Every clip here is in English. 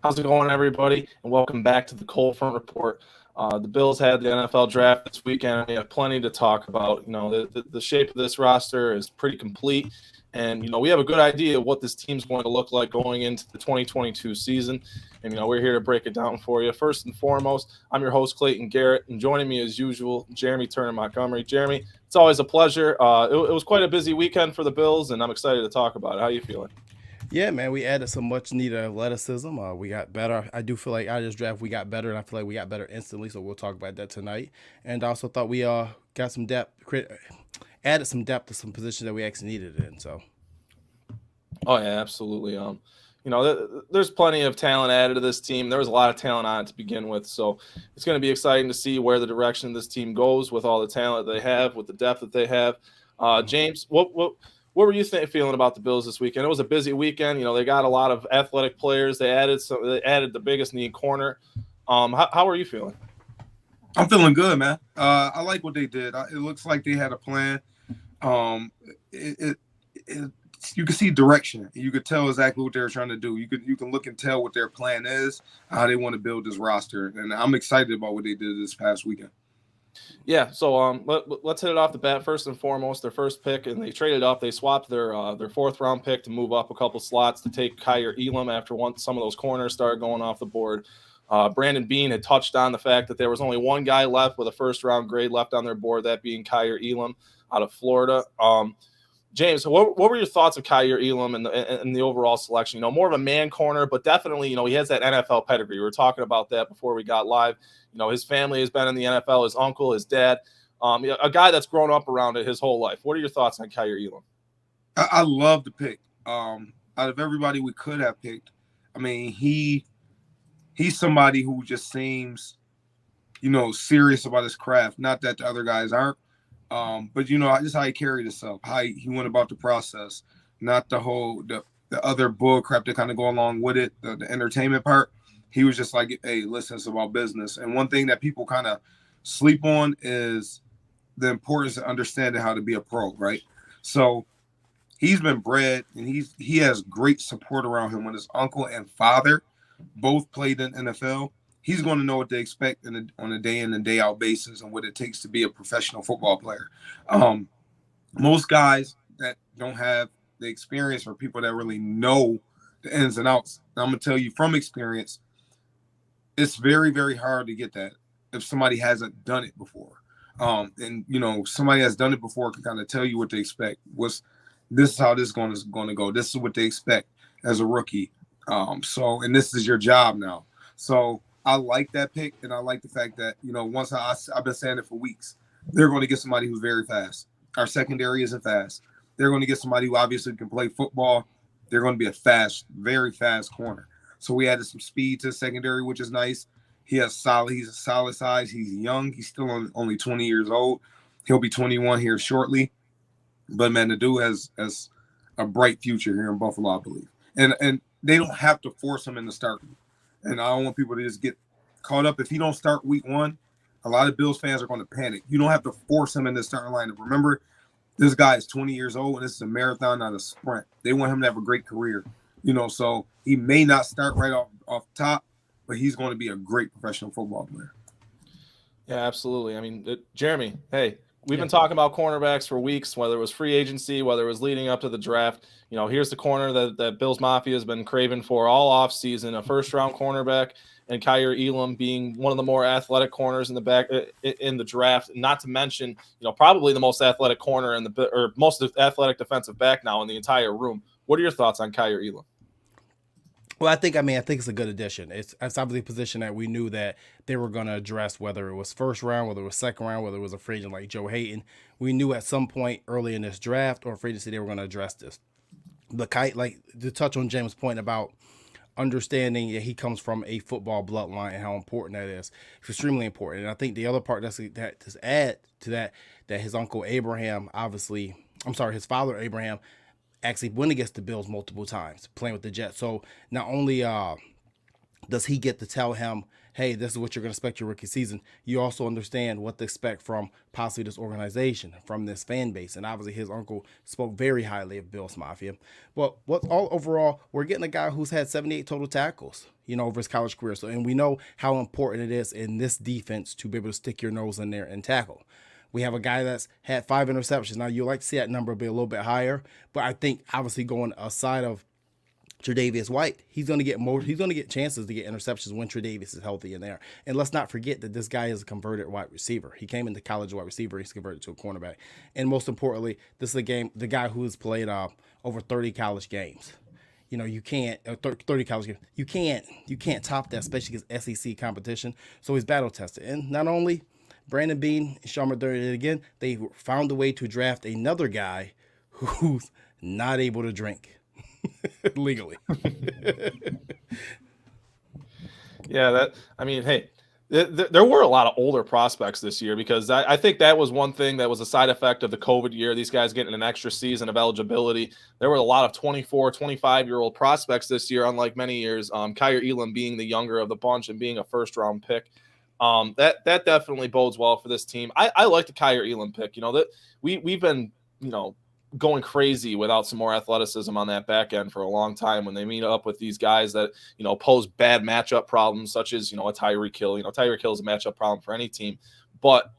How's it going, everybody? And welcome back to the Cold Front Report. The Bills had the NFL draft this weekend, and we have plenty to talk about. The shape of this roster is pretty complete, and we have a good idea of what this team's going to look like going into the 2022 season. And we're here to break it down for you. First and foremost, I'm your host Clayton Garrett, and joining me as usual, Jeremy Turner Montgomery. Jeremy, it's always a pleasure. It was quite a busy weekend for the Bills, and I'm excited to talk about it. How are you feeling? Yeah, man, we added some much needed athleticism. We got better. I do feel like out of this draft we got better, and I feel like we got better instantly. So we'll talk about that tonight. And I also thought we got some depth, added some depth to some positions that we actually needed in. So Oh yeah, absolutely. There's plenty of talent added to this team. There was a lot of talent on it to begin with, so it's going to be exciting to see where the direction of this team goes with all the talent they have, with the depth that they have. James, what were you feeling about the Bills this weekend? It was a busy weekend. They got a lot of athletic players. They added the biggest need corner. How are you feeling? I'm feeling good, man. I like what they did. It looks like they had a plan. You can see direction. You could tell exactly what they're trying to do. You can look and tell what their plan is, how they want to build this roster, and I'm excited about what they did this past weekend. Yeah, so let's hit it off the bat. First and foremost, their first pick, and they traded up. They swapped their fourth round pick to move up a couple slots to take Kaiir Elam after some of those corners started going off the board. Brandon Beane had touched on the fact that there was only one guy left with a first round grade left on their board, that being Kaiir Elam out of Florida. James, what were your thoughts of Kaiir Elam and the overall selection? More of a man corner, but definitely, he has that NFL pedigree. We were talking about that before we got live. His family has been in the NFL, his uncle, his dad, a guy that's grown up around it his whole life. What are your thoughts on Kaiir Elam? I love the pick. Out of everybody we could have picked, I mean, he's somebody who just seems, serious about his craft. Not that the other guys aren't. But just how he carried himself, how he went about the process, not the other bull crap that kind of go along with it, the entertainment part. He was just like, hey, listen, it's about business. And one thing that people kind of sleep on is the importance of understanding how to be a pro, right? So he's been bred, and he has great support around him. When his uncle and father both played in NFL, he's going to know what they expect on a day in and day out basis and what it takes to be a professional football player. Most guys that don't have the experience, or people that really know the ins and outs, I'm going to tell you from experience, it's very, very hard to get that if somebody hasn't done it before. And somebody has done it before can kind of tell you what they expect. This is how this is going to go. This is what they expect as a rookie. And this is your job now. So I like that pick, and I like the fact that, I've been saying it for weeks. They're going to get somebody who's very fast. Our secondary isn't fast. They're going to get somebody who obviously can play football. They're going to be a fast, very fast corner. So we added some speed to the secondary, which is nice. He's a solid size. He's young. He's still only 20 years old. He'll be 21 here shortly. But, man, the dude has a bright future here in Buffalo, I believe. And they don't have to force him into starting. And I don't want people to just get caught up. If he don't start week one, a lot of Bills fans are going to panic. You don't have to force him in the starting lineup. Remember, this guy is 20 years old, and this is a marathon, not a sprint. They want him to have a great career. So he may not start right off top, but he's going to be a great professional football player. Yeah, absolutely. I mean, Jeremy, hey, we've been talking about cornerbacks for weeks, whether it was free agency, whether it was leading up to the draft. Here's the corner that Bills Mafia has been craving for all offseason, a first-round cornerback, and Kaiir Elam being one of the more athletic corners in the draft. Not to mention, probably the most athletic corner or most athletic defensive back now in the entire room. What are your thoughts on Kaiir Elam? Well, I think it's a good addition. It's obviously a position that we knew that they were going to address, whether it was first round, whether it was second round, whether it was a free agent like Joe Hayden. We knew at some point early in this draft or free agency they were going to address this. But like to touch on James' point about understanding that he comes from a football bloodline and how important that is, it's extremely important. And I think the other part that to add to that his uncle Abraham, his father Abraham, actually went against the Bills multiple times playing with the Jets. So not only does he get to tell him, hey, this is what you're going to expect your rookie season, you also understand what to expect from possibly this organization, from this fan base. And obviously his uncle spoke very highly of Bills Mafia. But what's all overall, we're getting a guy who's had 78 total tackles, over his college career. So, and we know how important it is in this defense to be able to stick your nose in there and tackle. We have a guy that's had 5 interceptions. Now, you like to see that number be a little bit higher, but I think obviously going aside of Tre'Davious White, he's going to get more. He's going to get chances to get interceptions when Tre'Davious is healthy in there. And let's not forget that this guy is a converted wide receiver. He came into college wide receiver. He's converted to a cornerback. And most importantly, this is the guy who has played over 30 college games. You can't 30 college games. You can't top that, especially against SEC competition. So he's battle tested. And not only Brandon Beane and Sean McDermott again, they found a way to draft another guy who's not able to drink. Legally. Yeah, hey, there were a lot of older prospects this year because I think that was one thing that was a side effect of the COVID year. These guys getting an extra season of eligibility. There were a lot of 24, 25-year-old prospects this year, unlike many years. Kaiir Elam being the younger of the bunch and being a first-round pick. That definitely bodes well for this team. I like the Kaiir Elam pick. That we've been, going crazy without some more athleticism on that back end for a long time when they meet up with these guys that, pose bad matchup problems such as, a Tyreek Hill. Tyreek Hill is a matchup problem for any team. But,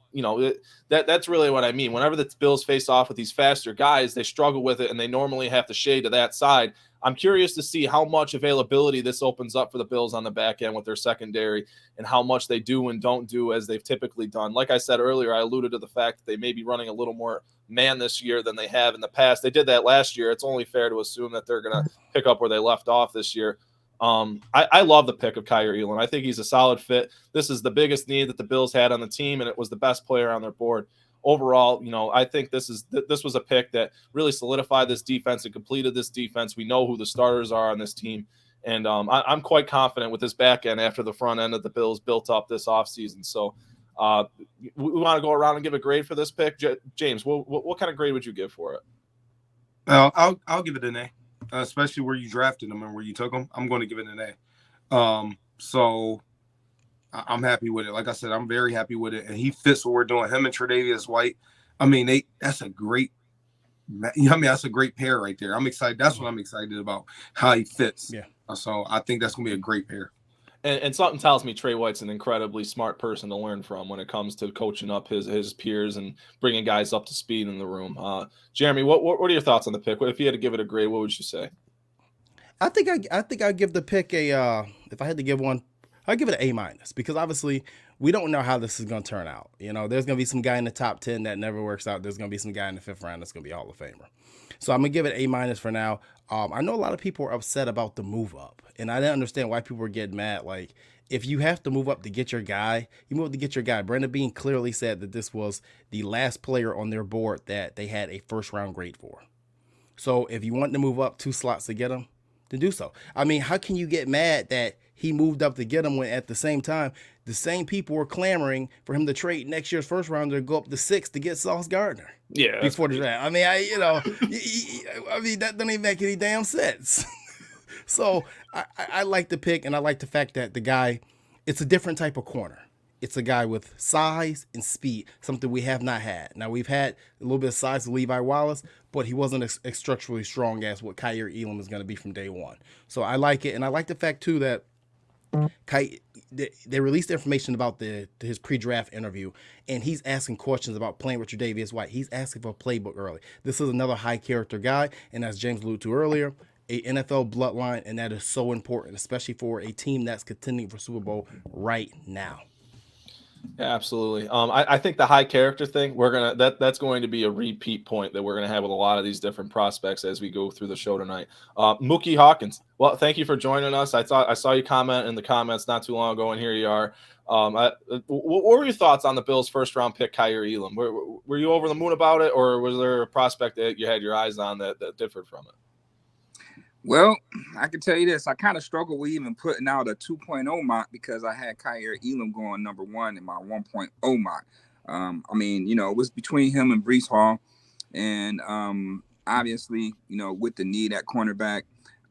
that's really what I mean. Whenever the Bills face off with these faster guys, they struggle with it and they normally have to shade to that side. I'm curious to see how much availability this opens up for the Bills on the back end with their secondary and how much they do and don't do as they've typically done. Like I said earlier, I alluded to the fact that they may be running a little more man this year than they have in the past. They did that last year. It's only fair to assume that they're going to pick up where they left off this year. I love the pick of Kaiir Elam. I think he's a solid fit. This is the biggest need that the Bills had on the team, and it was the best player on their board. Overall, I think this was a pick that really solidified this defense and completed this defense. We know who the starters are on this team, and I'm quite confident with this back end after the front end of the Bills built up this offseason. So we want to go around and give a grade for this pick. James, what kind of grade would you give for it? I'll give it an A, especially where you drafted him and where you took him. I'm going to give it an A. So I'm happy with it. Like I said, I'm very happy with it, and he fits what we're doing. Him and Tre'Davious White. That's a great. That's a great pair right there. I'm excited. That's what I'm excited about. How he fits. Yeah. So I think that's gonna be a great pair. And something tells me Trey White's an incredibly smart person to learn from when it comes to coaching up his peers and bringing guys up to speed in the room. Jeremy, what are your thoughts on the pick? If you had to give it a grade, what would you say? I think I'd give the pick a. If I had to give one, I'd give it an A- because obviously we don't know how this is going to turn out. There's going to be some guy in the top 10 that never works out. There's going to be some guy in the 5th round that's going to be a Hall of Famer. So I'm going to give it A- for now. I know a lot of people are upset about the move up, and I didn't understand why people were getting mad. Like, if you have to move up to get your guy, you move up to get your guy. Brandon Beane clearly said that this was the last player on their board that they had a first-round grade for. So if you want to move up 2 slots to get him, then do so. How can you get mad that he moved up to get him when at the same time the same people were clamoring for him to trade next year's first rounder to go up to 6 to get Sauce Gardner? Yeah, before the draft. That doesn't even make any damn sense. So I like the pick, and I like the fact that the guy, it's a different type of corner. It's a guy with size and speed, something we have not had. Now, we've had a little bit of size with Levi Wallace, but he wasn't as structurally strong as what Kaiir Elam is going to be from day one. So I like it, and I like the fact, too, that they released information about his pre-draft interview, and he's asking questions about playing with Tre'Davious White. He's asking for a playbook early. This is another high-character guy, and as James alluded to earlier, a NFL bloodline, and that is so important, especially for a team that's contending for Super Bowl right now. Yeah, absolutely. I think the high character thing, that's going to be a repeat point that we're gonna have with a lot of these different prospects as we go through the show tonight. Mookie Hawkins, well, thank you for joining us. I saw you comment in the comments not too long ago, and here you are. What were your thoughts on the Bills' first round pick, Kaiir Elam? Were you over the moon about it, or was there a prospect that you had your eyes on that differed from it? Well, I can tell you this. I kind of struggled with even putting out a 2.0 mock because I had Kaiir Elam going number 1 in my 1.0 mock. It was between him and Breece Hall. And obviously, with the need at cornerback,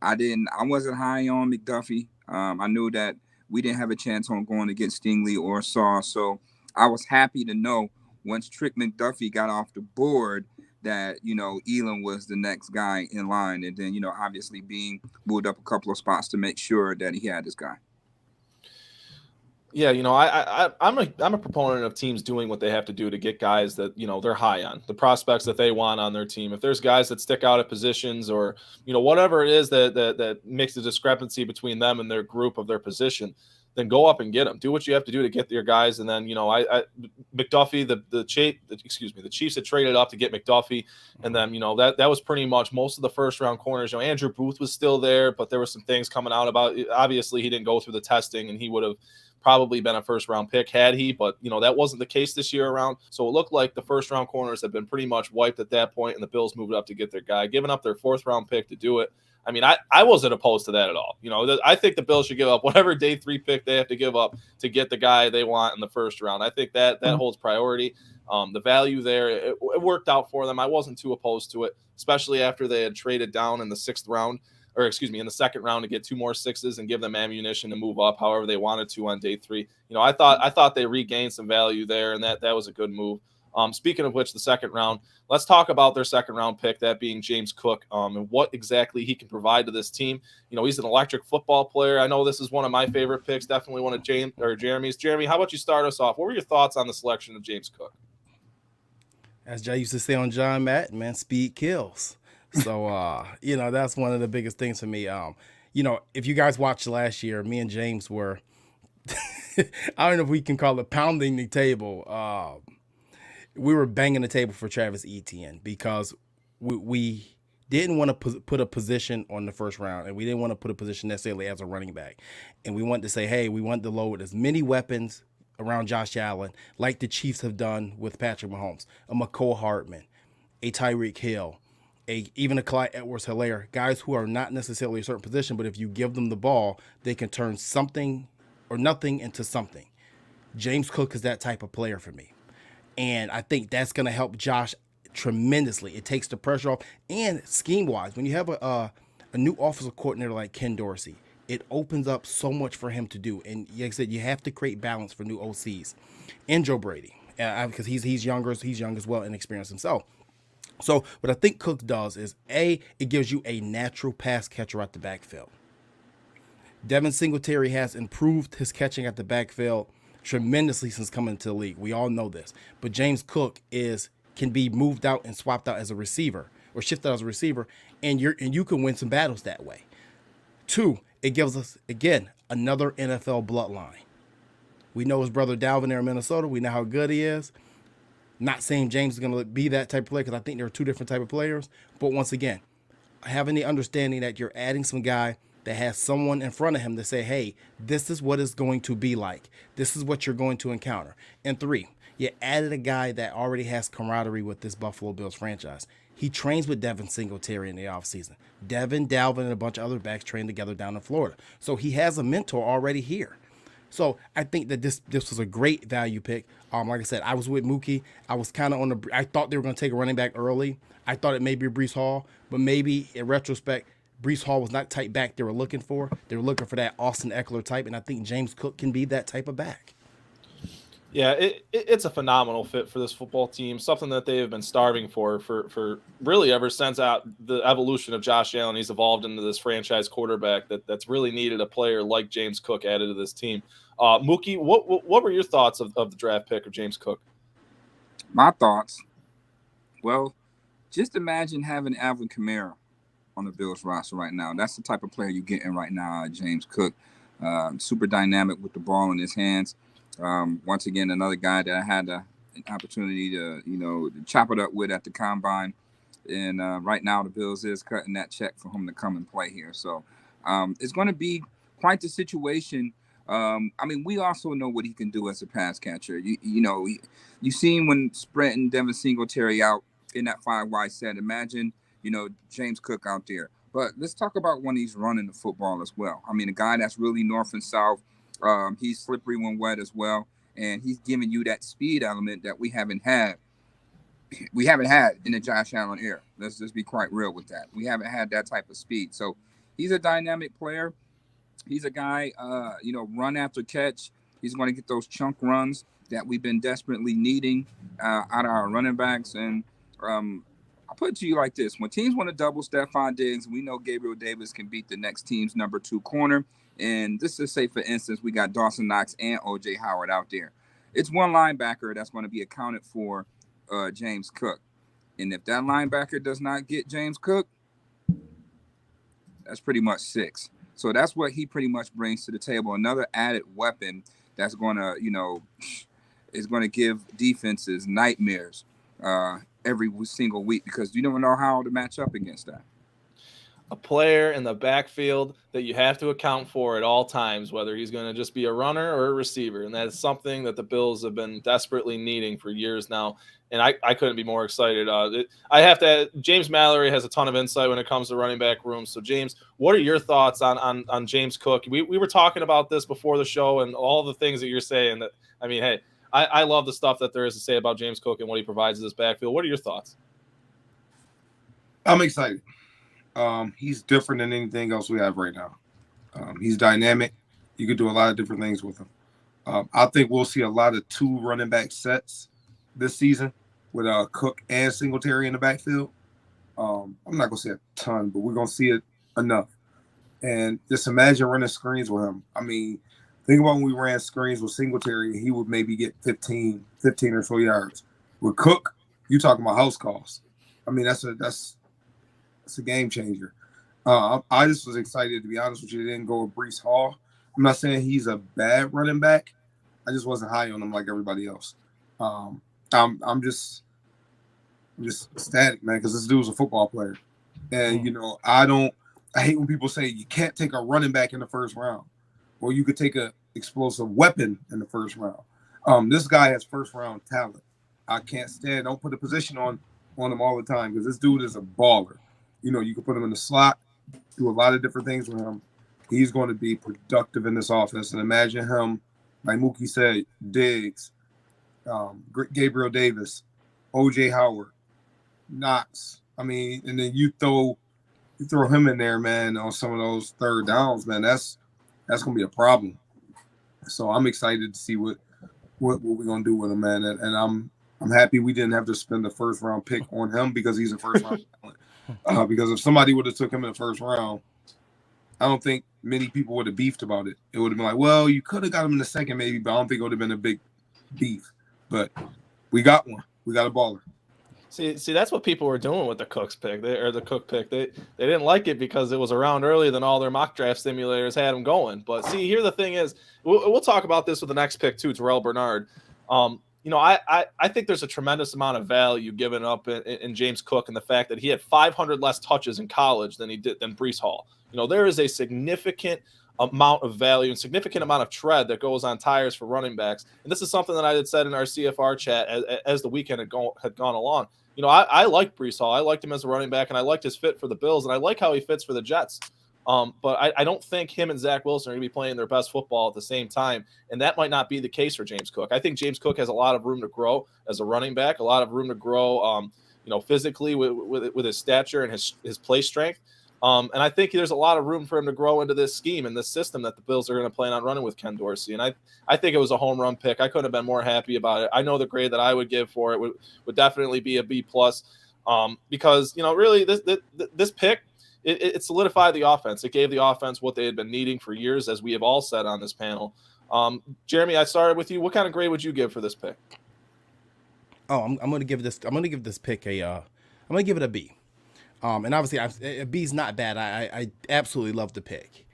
I wasn't high on McDuffie. I knew that we didn't have a chance on going against Stingley or Saw. So I was happy to know once Trick McDuffie got off the board that, Elam was the next guy in line. And then, obviously Beane moved up a couple of spots to make sure that he had this guy. Yeah, I'm a proponent of teams doing what they have to do to get guys that, they're high on, the prospects that they want on their team. If there's guys that stick out at positions or, whatever it is that makes a discrepancy between them and their group of their position, then go up and get them. Do what you have to do to get your guys. And then, McDuffie, the Chiefs had traded up to get McDuffie. And then, that was pretty much most of the first round corners. Andrew Booth was still there, but there were some things coming out about it. Obviously he didn't go through the testing, and he would have probably been a first round pick had he, but that wasn't the case this year around. So it looked like the first round corners have been pretty much wiped at that point, and the Bills moved up to get their guy, giving up their fourth round pick to do it. I mean, I wasn't opposed to that at all. I think the Bills should give up whatever day 3 pick they have to give up to get the guy they want in the first round. I think that holds priority. The value there, it worked out for them. I wasn't too opposed to it, especially after they had traded down in the in the second round to get 2 more 6s and give them ammunition to move up however they wanted to on day 3. I thought they regained some value there, and that was a good move. Speaking of which, the second round, let's talk about their second round pick, that being James Cook, and what exactly he can provide to this team. He's an electric football player. I know this is one of my favorite picks, definitely one of Jeremy's. Jeremy, how about you start us off? What were your thoughts on the selection of James Cook? As Jay used to say on John Madden, man, speed kills. So, that's one of the biggest things for me. If you guys watched last year, me and James were, I don't know if we can call it pounding the table. We were banging the table for Travis Etienne because we didn't want to put a position on the first round, and we didn't want to put a position necessarily as a running back. And we wanted to say, hey, we want to load as many weapons around Josh Allen like the Chiefs have done with Patrick Mahomes, a McCole Hardman, a Tyreek Hill, even a Clyde Edwards-Helaire, guys who are not necessarily a certain position, but if you give them the ball, they can turn something or nothing into something. James Cook is that type of player for me. And I think that's going to help Josh tremendously. It takes the pressure off. And scheme-wise, when you have a new offensive coordinator like Ken Dorsey, it opens up so much for him to do. And like I said, you have to create balance for new OCs. And Joe Brady, because he's younger, he's young as well and experienced himself. So what I think Cook does is, it gives you a natural pass catcher at the backfield. Devin Singletary has improved his catching at the backfield tremendously since coming into the league. We all know this. But James Cook can be moved out and swapped out as a receiver or shifted out as a receiver, and you can win some battles that way. 2, it gives us, again, another NFL bloodline. We know his brother Dalvin there in Minnesota. We know how good he is. Not saying James is going to be that type of player, because I think there are 2 different type of players. But once again, having the understanding that you're adding some guy that has someone in front of him to say, hey, this is what it's going to be like. This is what you're going to encounter. And 3, you added a guy that already has camaraderie with this Buffalo Bills franchise. He trains with Devin Singletary in the offseason. Devin, Dalvin, and a bunch of other backs train together down in Florida. So he has a mentor already here. So I think that this was a great value pick. Like I said, I was with Mookie. I was kind of I thought they were going to take a running back early. I thought it may be Breece Hall, but maybe in retrospect, Breece Hall was not type back they were looking for. They were looking for that Austin Eckler type, and I think James Cook can be that type of back. Yeah, it's a phenomenal fit for this football team, something that they have been starving for really ever since the evolution of Josh Allen. He's evolved into this franchise quarterback that's really needed a player like James Cook added to this team. Mookie, what were your thoughts of the draft pick of James Cook? My thoughts? Well, just imagine having Alvin Kamara on the Bills roster right now. That's the type of player you're getting right now, James Cook. Super dynamic with the ball in his hands. Once again, another guy that I had an opportunity to chop it up with at the combine. And right now the Bills is cutting that check for him to come and play here. So it's going to be quite the situation. We also know what he can do as a pass catcher. You've seen when spreading Devin Singletary out in that 5 wide set. Imagine, James Cook out there. But let's talk about when he's running the football as well. A guy that's really north and south. He's slippery when wet as well. And he's giving you that speed element that we haven't had. We haven't had in the Josh Allen era. Let's just be quite real with that. We haven't had that type of speed. So he's a dynamic player. He's a guy, run after catch. He's going to get those chunk runs that we've been desperately needing out of our running backs. And I'll put it to you like this. When teams want to double Stephon Diggs, we know Gabriel Davis can beat the next team's number 2 corner. And this is, say, for instance, we got Dawson Knox and O.J. Howard out there. It's one linebacker that's going to be accounted for James Cook. And if that linebacker does not get James Cook, that's pretty much 6. So that's what he pretty much brings to the table. Another added weapon that's going to, is going to give defenses nightmares every single week, because you don't know how to match up against that. A player in the backfield that you have to account for at all times, whether he's going to just be a runner or a receiver. And that's something that the Bills have been desperately needing for years now. And I couldn't be more excited. I have to. James Mallory has a ton of insight when it comes to running back rooms. So, James, what are your thoughts on James Cook? We were talking about this before the show, and all the things that you're saying. That hey, I love the stuff that there is to say about James Cook and what he provides in this backfield. What are your thoughts? I'm excited. He's different than anything else we have right now. He's dynamic. You could do a lot of different things with him. I think we'll see a lot of 2 running back sets this season with Cook and Singletary in the backfield. I'm not going to say a ton, but we're going to see it enough. And just imagine running screens with him. Think about when we ran screens with Singletary, he would maybe get 15 or so yards. With Cook, you talking about house calls. That's a game changer. I just was excited, to be honest with you. They didn't go with Breece Hall. I'm not saying he's a bad running back. I just wasn't high on him like everybody else. I'm just ecstatic, man, because this dude's a football player. And, I hate when people say you can't take a running back in the first round. Well, you could take an explosive weapon in the first round. This guy has first-round talent. I can't stand. Don't put a position on him all the time, because this dude is a baller. You can put him in the slot, do a lot of different things with him. He's going to be productive in this offense. And imagine him, like Mookie said, Diggs, Gabriel Davis, O.J. Howard, Knox. And then you throw him in there, man, on some of those third downs, man. That's going to be a problem. So I'm excited to see what we're going to do with him, man. And I'm happy we didn't have to spend the first-round pick on him, because he's a first-round talent. Because if somebody would have took him in the first round, I don't think many people would have beefed about it. It would have been like, well, you could have got him in the second maybe, but I don't think it would have been a big beef. But we got one. We got a baller. See, that's what people were doing with the Cook pick. They didn't like it because it was around earlier than all their mock draft simulators had them going. But see, here the thing is, we'll talk about this with the next pick too, Terrell Bernard. I think there's a tremendous amount of value given up in James Cook, and the fact that he had 500 less touches in college than Breece Hall. There is a significant amount of value and significant amount of tread that goes on tires for running backs. And this is something that I had said in our CFR chat as the weekend had gone along. I like Breece Hall. I liked him as a running back, and I liked his fit for the Bills, and I like how he fits for the Jets. But I don't think him and Zach Wilson are going to be playing their best football at the same time, and that might not be the case for James Cook. I think James Cook has a lot of room to grow as a running back, a lot of room to grow, physically with his stature and his play strength. And I think there's a lot of room for him to grow into this scheme and this system that the Bills are going to plan on running with Ken Dorsey. And I think it was a home run pick. I couldn't have been more happy about it. I know the grade that I would give for it would definitely be a B+, because really this pick. It solidified the offense. It gave the offense what they had been needing for years, as we have all said on this panel. Jeremy, I started with you. What kind of grade would you give for this pick? Oh, I'm going to give this pick I'm going to give it a B. And obviously, a B's not bad. I absolutely love the pick.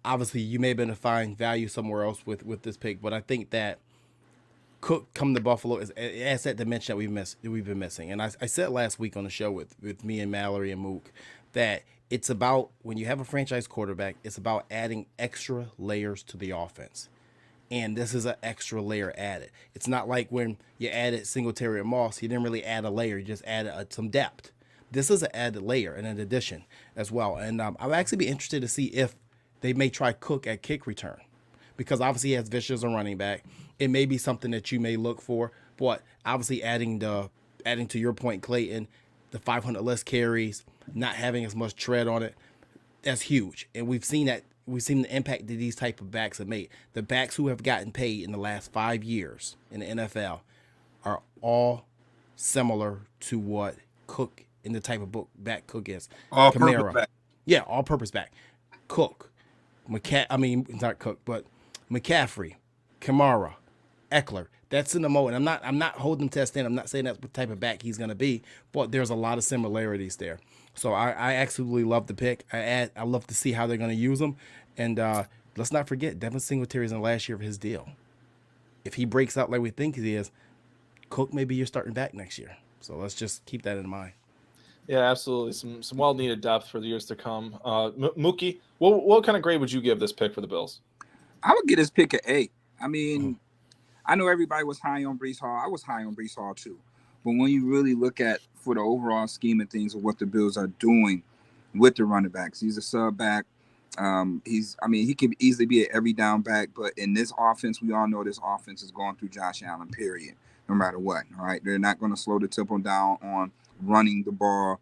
Obviously, you may have been to find value somewhere else with this pick, but I think that Cook coming to Buffalo adds that dimension that we've been missing. And I said last week on the show with me and Mallory and Mook that it's about, when you have a franchise quarterback, it's about adding extra layers to the offense. And this is an extra layer added. It's not like when you added Singletary and Moss, you didn't really add a layer, you just added some depth. This is an added layer and an addition as well. And I'll actually be interested to see if they may try Cook at kick return, because obviously he has Vicious as a running back. It may be something that you may look for, but obviously adding to your point, Clayton, the 500 less carries, not having as much tread on it, that's huge. And we've seen that we've seen the impact that these type of backs have made. The backs who have gotten paid in the last 5 years in the NFL are all similar to what Cook in the type of back Cook is. All purpose Kamara. back. Yeah, all purpose back. Cook. Not Cook, but McCaffrey, Kamara, Eckler. That's in the mode. I'm not holding him to that stand. I'm not saying that's what type of back he's gonna be, but there's a lot of similarities there. So I absolutely love the pick. I love to see how they're gonna use him. And let's not forget, Devin Singletary's in the last year of his deal. If he breaks out like we think he is, Cook may be your starting back next year. So let's just keep that in mind. Yeah, absolutely. Some well-needed depth for the years to come. Mookie, what kind of grade would you give this pick for the Bills? I would give this pick an A. I mean, I know everybody was high on Breece Hall. I was high on Breece Hall too. But when you really look at for the overall scheme of things of what the Bills are doing with the running backs, he's a sub back. He could easily be an every down back, but in this offense, we all know this offense is going through Josh Allen, period, no matter what. All right. They're not going to slow the tempo down on running the ball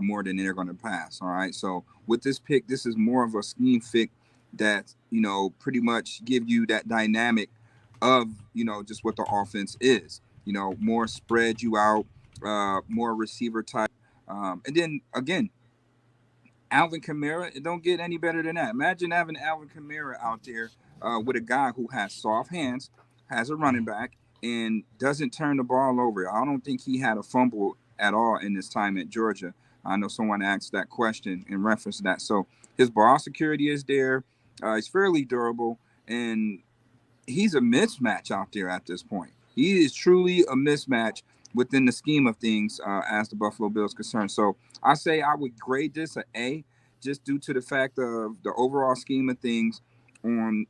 more than they're going to pass. All right. So with this pick, this is more of a scheme fit that, pretty much give you that dynamic of, just what the offense is, more spread you out, more receiver type. And then again, Alvin Kamara, it don't get any better than that. Imagine having Alvin Kamara out there with a guy who has soft hands, has a running back, and doesn't turn the ball over. I don't think he had a fumble at all in his time at Georgia. I know someone asked that question in reference to that. So his ball security is there. He's fairly durable, and he's a mismatch out there at this point. He is truly a mismatch within the scheme of things as the Buffalo Bills concerned. So I say I would grade this an A just due to the fact of the overall scheme of things on,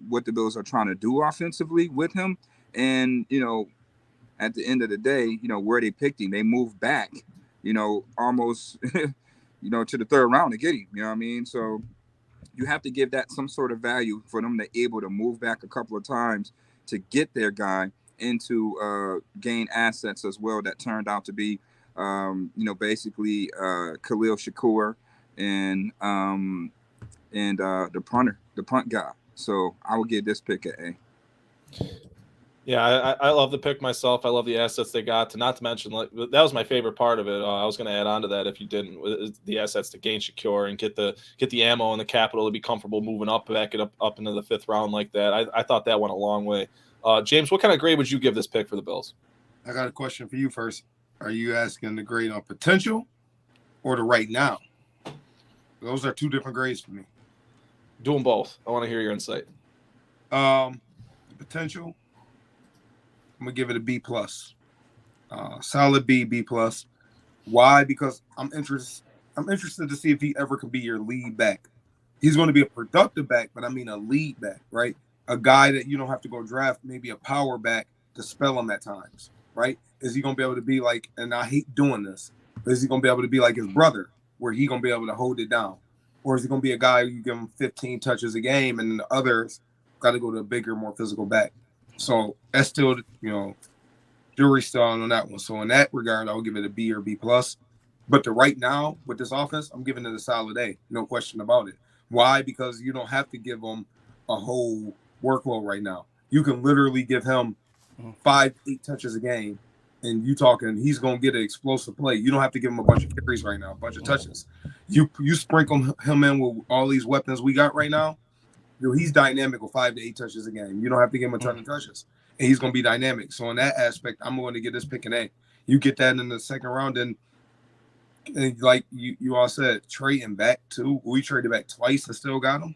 what the Bills are trying to do offensively with him. And, at the end of the day, where they picked him, they moved back, almost, to the third round to get him. You know what I mean? So you have to give that some sort of value for them to able to move back a couple of times to get their guy and to gain assets as well that turned out to be, basically Khalil Shakira and the punter, the punt guy. So I would give this pick an A. Yeah, I love the pick myself. I love the assets they got. Not to mention, that was my favorite part of it. I was going to add on to that if you didn't. The assets to gain Shakira and get the ammo and the capital to be comfortable moving up into the fifth round like that. I thought that went a long way. James, what kind of grade would you give this pick for the Bills? I got a question for you first. Are you asking the grade on potential or the right now? Those are two different grades for me. Do them both. I want to hear your insight. The potential, I'm gonna give it a B plus. Solid B plus. Why? Because I'm interested to see if he ever could be your lead back. He's going to be a productive back, but I mean a lead back, right? A guy that you don't have to go draft, maybe a power back to spell him at times, right? Is he going to be able to be like, and I hate doing this, but is he going to be able to be like his brother, where he going to be able to hold it down? Or is he going to be a guy you give him 15 touches a game and the others got to go to a bigger, more physical back? So that's still, jury's still on that one. So in that regard, I'll give it a B or B plus. But the right now with this offense, I'm giving it a solid A, no question about it. Why? Because you don't have to give him a whole workload right now. You can literally give him 5-8 touches a game, and you talking he's gonna get an explosive play. You don't have to give him a bunch of carries right now, a bunch of touches. You sprinkle him in with all these weapons we got right now. He's dynamic with 5 to 8 touches a game. You don't have to give him a ton of touches, and he's gonna be dynamic. So in that aspect, I'm going to get this pick an A. You get that in the second round, and like you all said, trading back too. We traded back twice and still got him.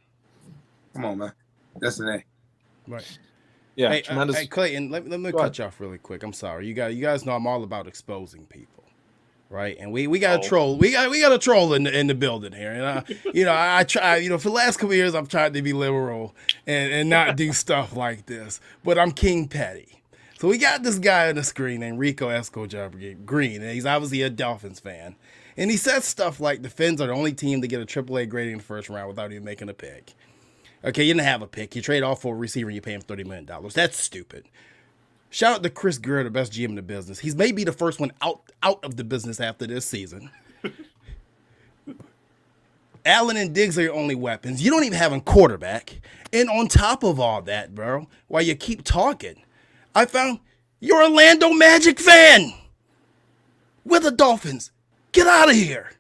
Come on, man. That's an A. Right. Yeah, hey, tremendous. Hey, Clayton, let me cut you off really quick. I'm sorry. You guys know I'm all about exposing people, right? And we got a troll. We got a troll in the building here. And I try. For the last couple of years, I've tried to be liberal and not do stuff like this. But I'm King Petty. So we got this guy on the screen named Rico Escobar Green, and he's obviously a Dolphins fan. And he says stuff like the Fins are the only team to get a AAA grading in the first round without even making a pick. Okay, you didn't have a pick. You trade off for a receiver and you pay him $30 million. That's stupid. Shout out to Chris Greer, the best GM in the business. He's maybe the first one out of the business after this season. Allen and Diggs are your only weapons. You don't even have a quarterback. And on top of all that, bro, while you keep talking, I found you're a Orlando Magic fan. We're the Dolphins. Get out of here.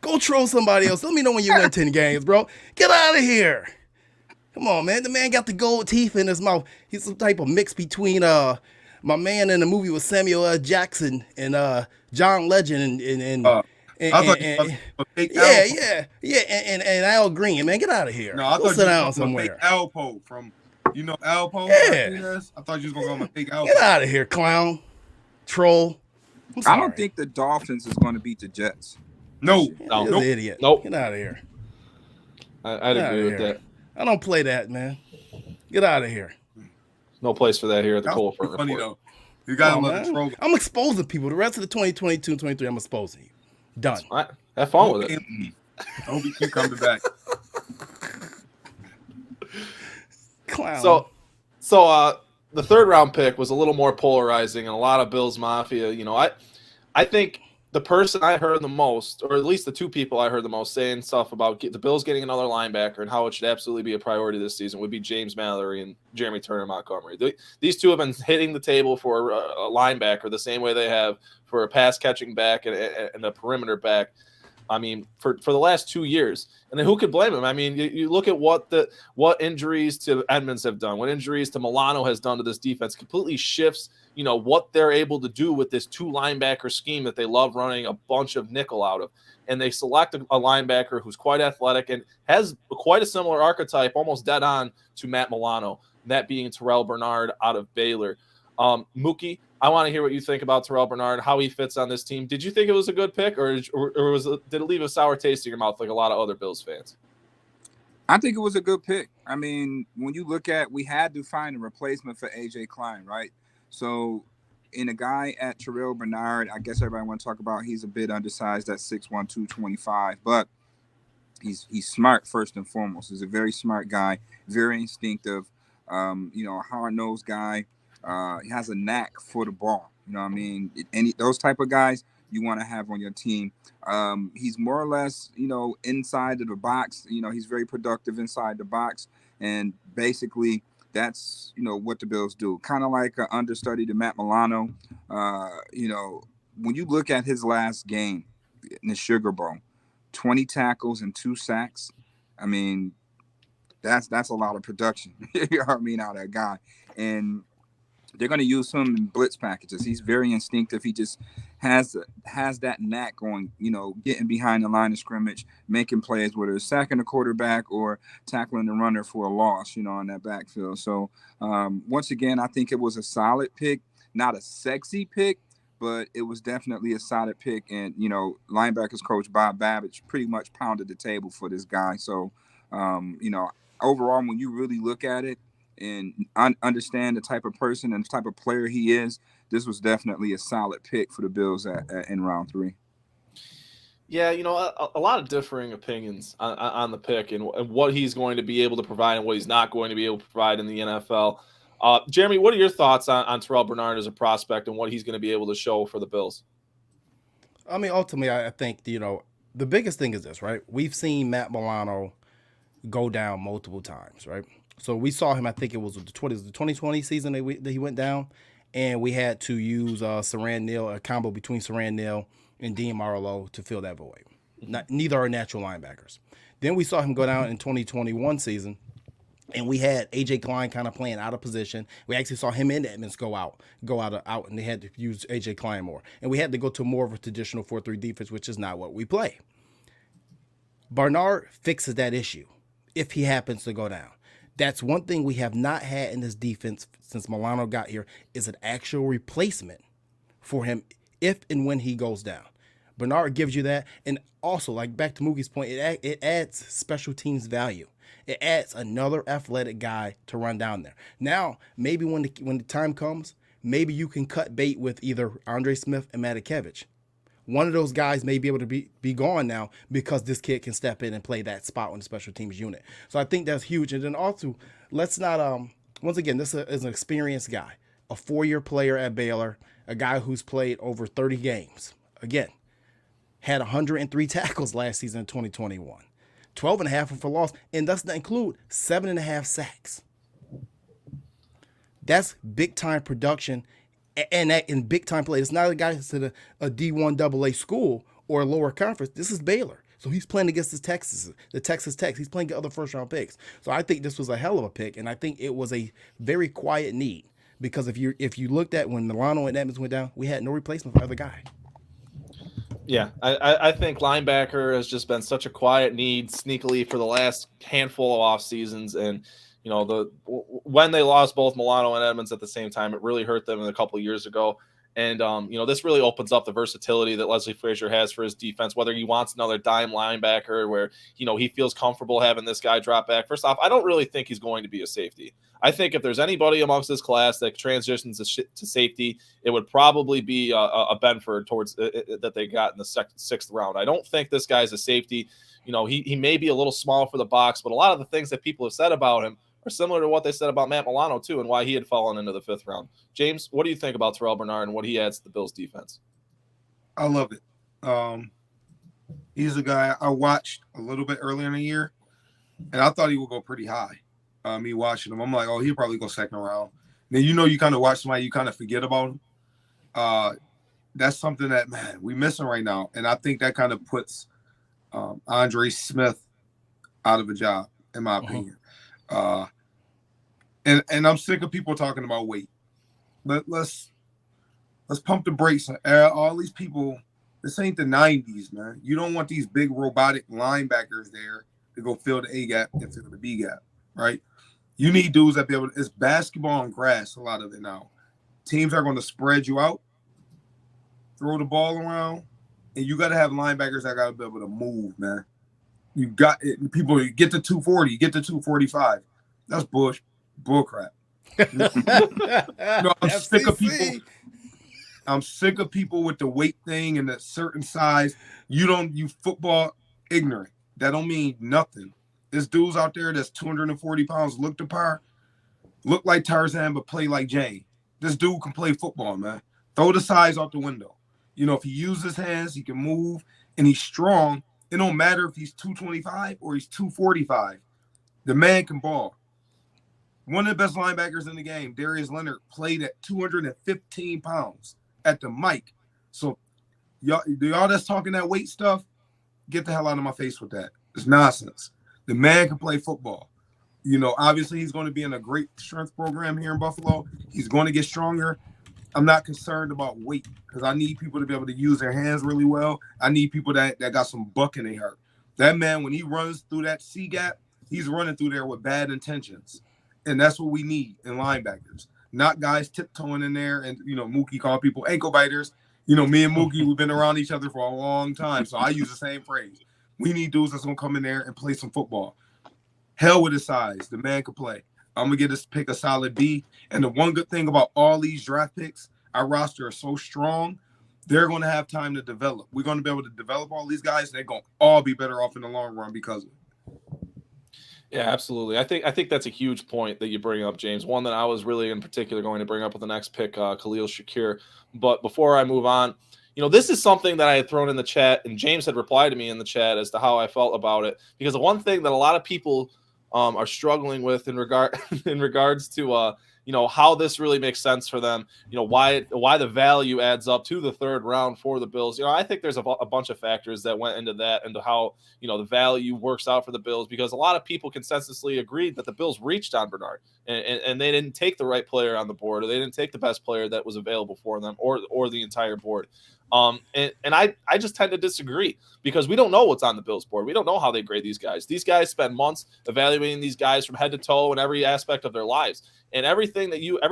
Go troll somebody else. Let me know when you win 10 games, bro. Get out of here. Come on, man. The man got the gold teeth in his mouth. He's some type of mix between my man in the movie with Samuel L. Jackson and John Legend and I thought you was a fake and Al Green, man, get out of here. No, I Go thought sit you down was somewhere. fake Alpo from, Alpo. Yeah. I thought you was gonna go on my fake Alpo. Get out of here, clown, troll. I don't think the Dolphins is going to beat the Jets. No, You're an idiot. Nope. Get out of here. I'd agree with that. I don't play that, man. Get out of here. No place for that here at the Cole Front funny Report. though. You got to Come on, let the troll. I'm exposing people. The rest of the 2022 23, I'm exposing you. Done. All right. Have fun with it. I hope you keep coming back. Clown. So the third round pick was a little more polarizing, and a lot of Bills Mafia. I think the person I heard the most, or at least the two people I heard the most saying stuff about the Bills getting another linebacker and how it should absolutely be a priority this season would be James Mallory and Jeremy Turner Montgomery. These two have been hitting the table for a linebacker the same way they have for a pass catching back and a perimeter back. I mean, for the last 2 years. And then who could blame him? I mean, you look at what injuries to Edmonds have done, what injuries to Milano has done to this defense, completely shifts, what they're able to do with this two linebacker scheme that they love running a bunch of nickel out of. And they select a linebacker who's quite athletic and has quite a similar archetype, almost dead on to Matt Milano, that being Terrell Bernard out of Baylor. Mookie, I want to hear what you think about Terrell Bernard, how he fits on this team. Did you think it was a good pick, or did it leave a sour taste in your mouth like a lot of other Bills fans? I think it was a good pick. I mean, when you look at, we had to find a replacement for A.J. Klein, right? So in a guy at Terrell Bernard, I guess everybody want to talk about he's a bit undersized at 6'1", 225, but he's smart first and foremost. He's a very smart guy, very instinctive, hard-nosed guy. He has a knack for the ball. You know what I mean? Those type of guys you want to have on your team. He's more or less, inside of the box. He's very productive inside the box. And basically that's, what the Bills do. Kind of like an understudy to Matt Milano. When you look at his last game in the Sugar Bowl, 20 tackles and 2 sacks. I mean, that's a lot of production. You know what I mean, out of that guy. And they're going to use him in blitz packages. He's very instinctive. He just has that knack going, getting behind the line of scrimmage, making plays, whether it's sacking the quarterback or tackling the runner for a loss, on that backfield. So once again, I think it was a solid pick, not a sexy pick, but it was definitely a solid pick. And, linebackers coach Bob Babbage pretty much pounded the table for this guy. So, overall, when you really look at it, and understand the type of person and the type of player he is, this was definitely a solid pick for the Bills in round 3. Yeah, a lot of differing opinions on the pick and what he's going to be able to provide and what he's not going to be able to provide in the NFL. Jeremy, what are your thoughts on Terrell Bernard as a prospect and what he's going to be able to show for the Bills? I mean, ultimately, I think, the biggest thing is this, right? We've seen Matt Milano go down multiple times, right? So we saw him, I think it was the 2020 season that he went down, and we had to use Saran Neal, a combo between Saran Neal and Dean Marlowe to fill that void. Neither are natural linebackers. Then we saw him go down in 2021 season, and we had A.J. Klein kind of playing out of position. We actually saw him and Edmonds go out, and they had to use A.J. Klein more. And we had to go to more of a traditional 4-3 defense, which is not what we play. Bernard fixes that issue if he happens to go down. That's one thing we have not had in this defense since Milano got here, is an actual replacement for him if and when he goes down. Bernard gives you that. And also, like back to Mookie's point, it adds special teams value. It adds another athletic guy to run down there. Now, maybe when the time comes, maybe you can cut bait with either Andre Smith and Mckenzie. One of those guys may be able to be gone now because this kid can step in and play that spot on the special teams unit. So I think that's huge. And then also, let's not, once again, this is an experienced guy, a 4-year player at Baylor, a guy who's played over 30 games. Again, had 103 tackles last season in 2021. 12.5 for loss, and does not include 7.5 sacks. That's big time production, and that in big time play. It's not a guy that's at a D1 AA school or a lower conference. This is Baylor, so he's playing against the Texas Tech. He's playing other first round picks. So I think this was a hell of a pick, and I think it was a very quiet need, because if you looked at when Milano and Edmonds went down, we had no replacement for the other guy. Yeah, I think linebacker has just been such a quiet need sneakily for the last handful of off seasons, and when they lost both Milano and Edmonds at the same time, it really hurt them a couple of years ago. And this really opens up the versatility that Leslie Frazier has for his defense, whether he wants another dime linebacker where he feels comfortable having this guy drop back. First off, I don't really think he's going to be a safety. I think if there's anybody amongst this class that transitions to safety, it would probably be a Benford towards that they got in the sixth round. I don't think this guy's a safety. He may be a little small for the box, but a lot of the things that people have said about him are similar to what they said about Matt Milano too, and why he had fallen into the fifth round. James, what do you think about Terrell Bernard and what he adds to the Bills defense? I love it. He's a guy I watched a little bit earlier in the year, and I thought he would go pretty high. Me watching him, I'm like, oh, he'll probably go second round. Then you kind of watch somebody, you kind of forget about him. That's something that, man, we missing right now, and I think that kind of puts Andre Smith out of a job, in my opinion. And I'm sick of people talking about weight. Let's pump the brakes on all these people. This ain't the 90s, man. You don't want these big robotic linebackers there to go fill the A gap and fill the B gap, right? You need dudes that be able to. It's basketball on grass, a lot of it now. Teams are going to spread you out, throw the ball around, and you got to have linebackers that got to be able to move, man. You got it. People get to 240, get to 245. That's bull crap. I'm sick of people. I'm sick of people with the weight thing and that certain size. You football ignorant. That don't mean nothing. There's dudes out there that's 240 pounds, look the par, look like Tarzan, but play like Jay. This dude can play football, man. Throw the size out the window. If he uses his hands, he can move, and he's strong. It don't matter if he's 225 or he's 245. The man can ball. One of the best linebackers in the game, Darius Leonard, played at 215 pounds at the mic. So y'all that's talking that weight stuff, get the hell out of my face with that. It's nonsense. The man can play football. Obviously he's going to be in a great strength program here in Buffalo. He's going to get stronger. I'm not concerned about weight because I need people to be able to use their hands really well. I need people that got some buck in their heart. That man, when he runs through that C gap, he's running through there with bad intentions. And that's what we need in linebackers. Not guys tiptoeing in there and, Mookie call people ankle biters. Me and Mookie, we've been around each other for a long time, so I use the same phrase. We need dudes that's going to come in there and play some football. Hell with his size. The man can play. I'm going to get this pick a solid B. And the one good thing about all these draft picks, our roster is so strong, they're going to have time to develop. We're going to be able to develop all these guys, and they're going to all be better off in the long run because of it. Yeah, absolutely. I think that's a huge point that you bring up, James. One that I was really in particular going to bring up with the next pick, Khalil Shakir. But before I move on, this is something that I had thrown in the chat, and James had replied to me in the chat as to how I felt about it. Because the one thing that a lot of people are struggling with in regards to how this really makes sense for them, why the value adds up to the third round for the Bills. I think there's a bunch of factors that went into that, into how the value works out for the Bills, because a lot of people consensusly agreed that the Bills reached on Bernard and they didn't take the right player on the board, or they didn't take the best player that was available for them, or the entire board. And I just tend to disagree, because we don't know what's on the Bills board. We don't know how they grade these guys. These guys spend months evaluating these guys from head to toe in every aspect of their lives. And every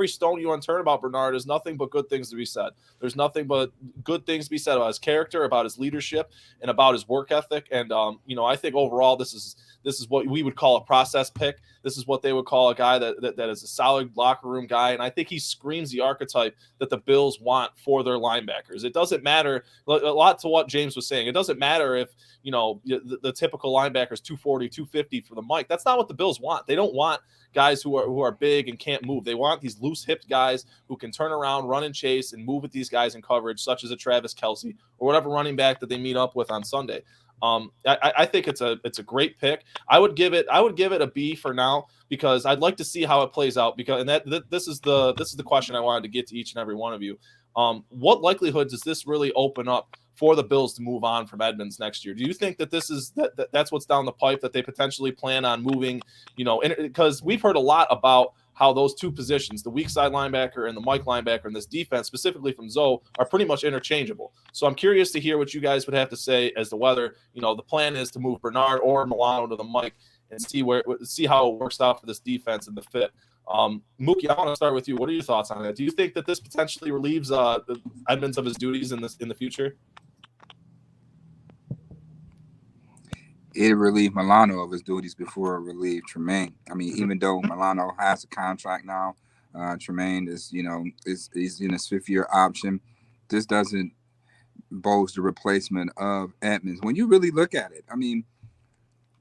stone you unturned about Bernard is nothing but good things to be said. There's nothing but good things to be said about his character, about his leadership, and about his work ethic. And I think overall this is what we would call a process pick. This is what they would call a guy that is a solid locker room guy. And I think he screams the archetype that the Bills want for their linebackers. It doesn't matter, a lot to what James was saying. It doesn't matter if, the typical linebacker is 240, 250 for the mic. That's not what the Bills want. They don't want guys who are big and can't move. They want these loose-hipped guys who can turn around, run and chase, and move with these guys in coverage, such as a Travis Kelce or whatever running back that they meet up with on Sunday. I think it's a great pick. I would give it a B for now, because I'd like to see how it plays out, because this is the question I wanted to get to each and every one of you. What likelihood does this really open up for the Bills to move on from Edmonds next year? Do you think that this is that's what's down the pipe, that they potentially plan on moving, because we've heard a lot about how those two positions, the weak side linebacker and the Mike linebacker in this defense, specifically from Zoe, are pretty much interchangeable. So I'm curious to hear what you guys would have to say as to whether, the plan is to move Bernard or Milano to the Mike and see how it works out for this defense and the fit. Mookie, I want to start with you. What are your thoughts on that? Do you think that this potentially relieves Edmonds of his duties in the future? It relieved Milano of his duties before it relieved Tremaine. I mean, even though Milano has a contract now, Tremaine is in his 5th-year option. This doesn't boast the replacement of Edmonds. When you really look at it, I mean,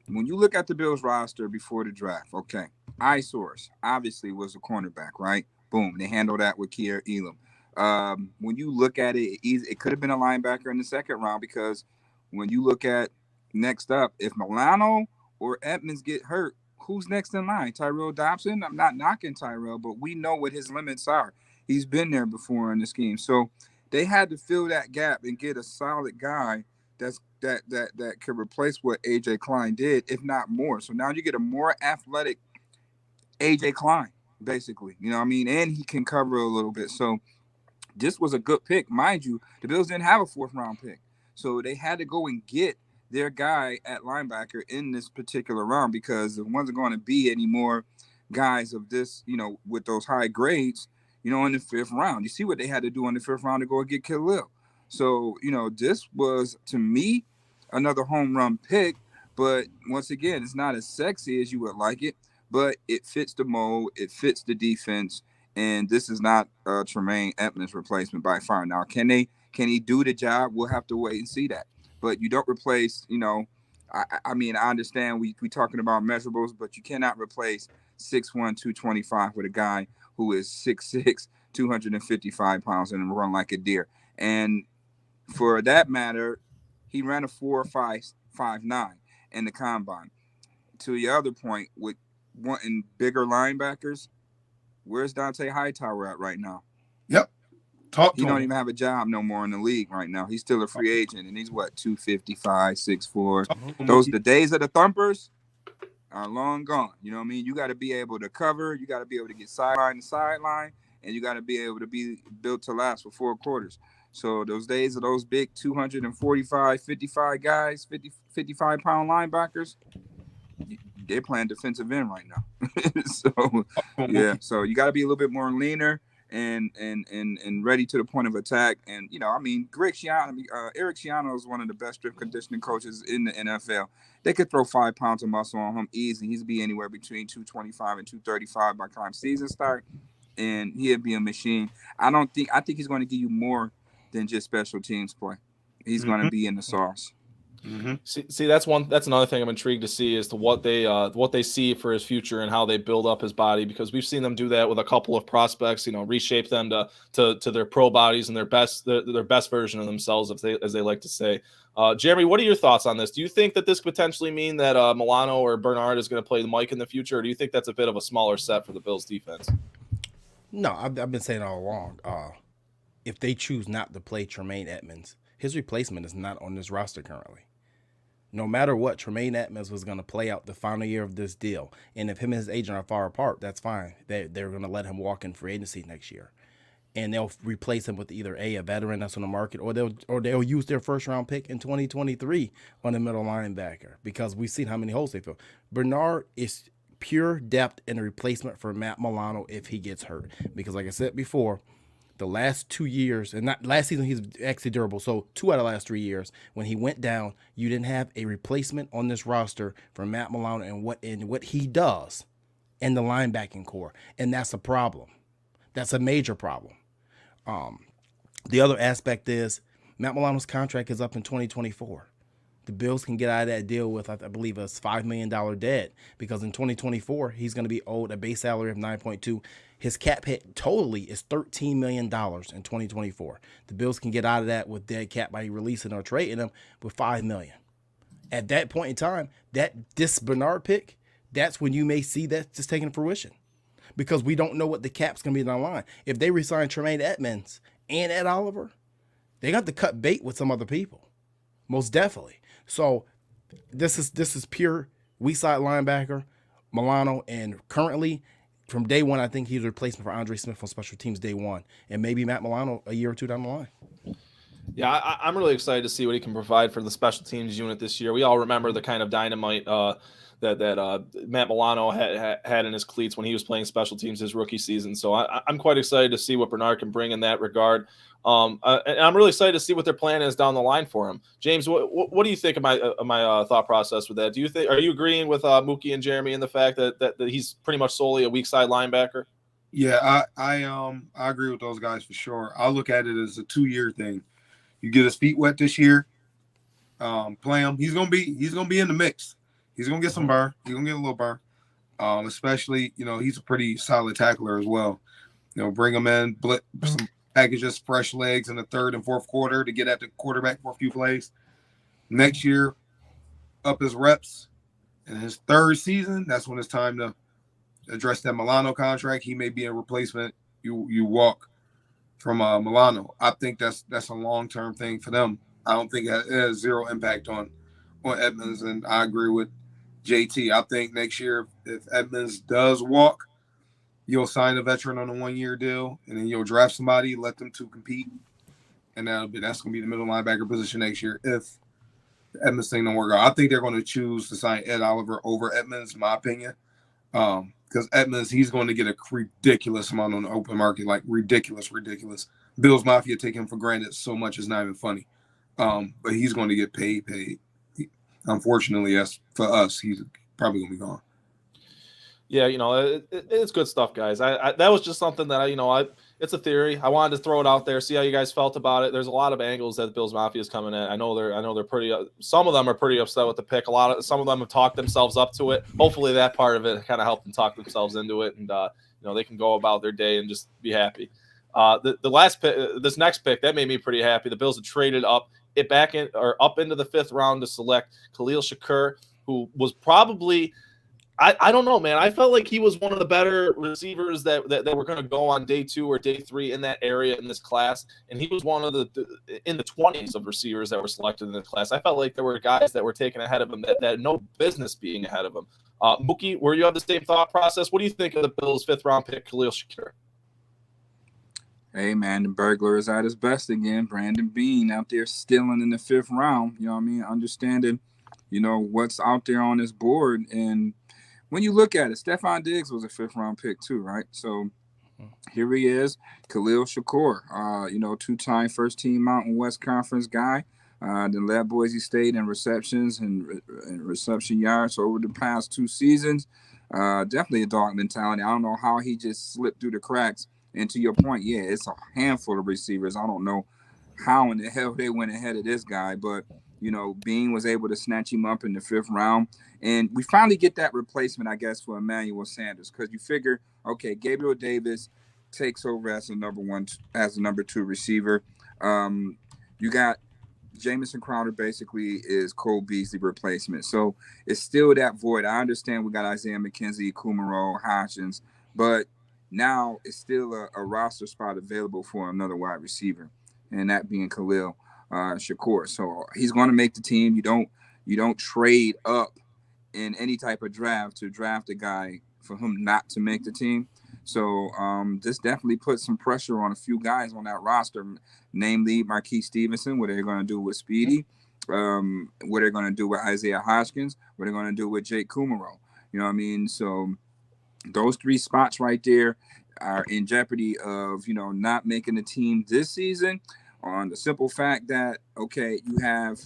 when you look at the Bills roster before the draft, okay, eyesores obviously was a cornerback, right? Boom, they handled that with Kaiir Elam. When you look at it, it could have been a linebacker in the 2nd round, because when you look at next up, if Milano or Edmonds get hurt, who's next in line? Tyrell Dobson? I'm not knocking Tyrell, but we know what his limits are. He's been there before in the scheme. So they had to fill that gap and get a solid guy that could replace what AJ Klein did, if not more. So now you get a more athletic AJ Klein, basically. You know what I mean? And he can cover a little bit. So this was a good pick. Mind you, the Bills didn't have a 4th-round pick. So they had to go and get their guy at linebacker in this particular round, because there wasn't going to be any more guys of this, with those high grades, in the 5th round. You see what they had to do in the 5th round to go and get Khalil. So, this was, to me, another home run pick. But once again, it's not as sexy as you would like it, but it fits the mold, it fits the defense, and this is not Tremaine Edmonds' replacement by far. Now, can he do the job? We'll have to wait and see that. But you don't replace, I mean, I understand we talking about measurables, but you cannot replace 6'1", 225 with a guy who is 6'6", 255 pounds and run like a deer. And for that matter, he ran a 4.559 in the combine. To your other point, with wanting bigger linebackers, where's Dante Hightower at right now? Yep. He don't even have a job no more in the league right now. He's still a free agent, and he's 255, 6'4". The days of the thumpers are long gone. You know what I mean? You got to be able to cover. You got to be able to get sideline to sideline, and you got to be able to be built to last for 4 quarters. So those days of those big 245, 55 guys, 55-pound linebackers, they're playing defensive end right now. So you got to be a little bit more leaner and ready to the point of attack. And Eric Schiano is one of the best strength conditioning coaches in the NFL. They could throw 5 pounds of muscle on him easy. He'd be anywhere between 225 and 235 by the time season start, and he'd be a machine. I think he's going to give you more than just special teams play. He's going to be in the sauce. Mm-hmm. See, that's another thing I'm intrigued to see as to what they see for his future and how they build up his body, because we've seen them do that with a couple of prospects, reshape them to their pro bodies and their best version of themselves, as they like to say. Jeremy, what are your thoughts on this? Do you think that this could potentially mean that Milano or Bernard is going to play the Mike in the future, or do you think that's a bit of a smaller set for the Bills defense? No, I've been saying all along, if they choose not to play Tremaine Edmonds, his replacement is not on this roster currently. No matter what, Tremaine Edmonds was going to play out the final year of this deal. And if him and his agent are far apart, that's fine. They're going to let him walk in free agency next year. And they'll replace him with either a veteran that's on the market, or they'll use their 1st-round pick in 2023 on the middle linebacker, because we've seen how many holes they fill. Bernard is pure depth and a replacement for Matt Milano if he gets hurt. Because like I said before, the last 2 years, and not last season, he's actually durable. So 2 out of the last 3 years, when he went down, you didn't have a replacement on this roster for Matt Milano and what he does in the linebacking core, and that's a problem. That's a major problem. The other aspect is Matt Milano's contract is up in 2024. The Bills can get out of that deal with, I believe, a $5 million debt, because in 2024 he's going to be owed a base salary of 9.2. His cap hit totally is $13 million in 2024. The Bills can get out of that with dead cap by releasing or trading him with $5 million. At that point in time, this Bernard pick, that's when you may see that just taking fruition. Because we don't know what the cap's going to be down the line. If they resign Tremaine Edmonds and Ed Oliver, they got to cut bait with some other people. Most definitely. So this is pure weak side linebacker, Milano, and currently from day one, I think he's a replacement for Andre Smith on special teams day one, and maybe Matt Milano a year or two down the line. Yeah, I'm really excited to see what he can provide for the special teams unit this year. We all remember the kind of dynamite that Matt Milano had in his cleats when he was playing special teams his rookie season. So I'm quite excited to see what Bernard can bring in that regard. And I'm really excited to see what their plan is down the line for him. James, what do you think of my thought process with that? Are you agreeing with Mookie and Jeremy in the fact that he's pretty much solely a weak side linebacker? Yeah, I agree with those guys for sure. I look at it as a 2-year thing. You get his feet wet this year, play him. He's gonna be in the mix. He's gonna get some burn. He's gonna get a little burn. Especially, he's a pretty solid tackler as well. Bring him in, some packages, fresh legs in the third and fourth quarter to get at the quarterback for a few plays. Next year, up his reps in his third season. That's when it's time to address that Milano contract. He may be a replacement. You walk from Milano. I think that's a long-term thing for them. I don't think it has zero impact on Edmonds, and I agree with JT. I think next year, if Edmonds does walk, you'll sign a veteran on a 1-year deal, and then you'll draft somebody, let them two compete, and that's going to be the middle linebacker position next year if the Edmonds thing don't work out. I think they're going to choose to sign Ed Oliver over Edmonds, in my opinion, because Edmonds, he's going to get a ridiculous amount on the open market, like ridiculous. Bills Mafia take him for granted so much it's not even funny. But he's going to get paid. Unfortunately, as for us, he's probably going to be gone. Yeah, it's good stuff, guys. I that was just something that it's a theory. I wanted to throw it out there, see how you guys felt about it. There's a lot of angles that the Bills Mafia is coming at. I know they're pretty. Some of them are pretty upset with the pick. Some of them have talked themselves up to it. Hopefully, that part of it kind of helped them talk themselves into it, and they can go about their day and just be happy. The last pick, this next pick, that made me pretty happy. The Bills have traded up into the 5th round to select Khalil Shakira, who was probably. I don't know, man. I felt like he was one of the better receivers that were going to go on day 2 or day 3 in that area in this class. And he was one of in the 20s of receivers that were selected in this class. I felt like there were guys that were taken ahead of him that had no business being ahead of him. Mookie, were you have the same thought process? What do you think of the Bills' 5th round pick, Khalil Shakira? Hey, man, the burglar is at his best again. Brandon Beane out there stealing in the 5th round. You know what I mean? Understanding, what's out there on this board. And when you look at it, Stephon Diggs was a 5th round pick too, right? So here he is, Khalil Shakir, 2-time first team Mountain West Conference guy. Then led Boise State in receptions and reception yards over the past 2 seasons. Definitely a dog mentality. I don't know how he just slipped through the cracks. And to your point, yeah, it's a handful of receivers. I don't know how in the hell they went ahead of this guy, but Beane was able to snatch him up in the 5th round. And we finally get that replacement, I guess, for Emmanuel Sanders, because you figure, okay, Gabriel Davis takes over as the number 2 receiver. You got Jamison Crowder basically is Cole Beasley replacement. So it's still that void. I understand we got Isaiah McKenzie, Kumaro, Hodgins, but now it's still a roster spot available for another wide receiver, and that being Khalil Shakir. So he's going to make the team. You don't trade up in any type of draft to draft a guy for him not to make the team. So this definitely puts some pressure on a few guys on that roster, namely Marquise Stevenson, what they're going to do with Speedy, what they're going to do with Isaiah Hodgins, what they're going to do with Jake Kumaro. You know what I mean? So those 3 spots right there are in jeopardy of, not making the team this season on the simple fact that, okay, you have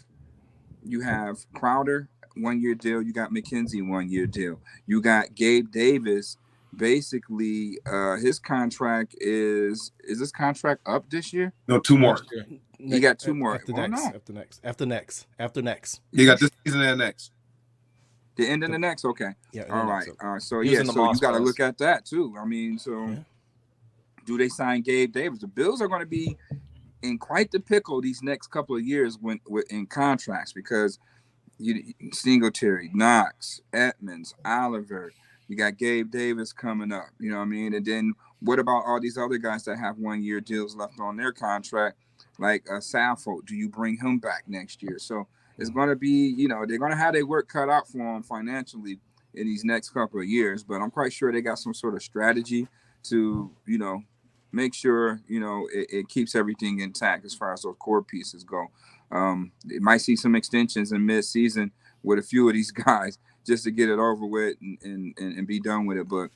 Crowder, 1-year deal. You got McKenzie, 1-year deal. You got Gabe Davis. Basically, his contract is this contract up this year? No, 2 more. He got 2 more. After next. You got this season and next. The end of the next, okay. Yeah. All right. So you got to look at that too. I mean, do they sign Gabe Davis? The Bills are going to be in quite the pickle these next couple of years in contracts, because Singletary, Knox, Edmonds, Oliver. You got Gabe Davis coming up. You know what I mean? And then what about all these other guys that have 1-year deals left on their contract, like Sappho? Do you bring him back next year? So it's going to be, they're going to have their work cut out for them financially in these next couple of years. But I'm quite sure they got some sort of strategy to, make sure, it keeps everything intact as far as those core pieces go. It might see some extensions in mid-season with a few of these guys just to get it over with and be done with it. But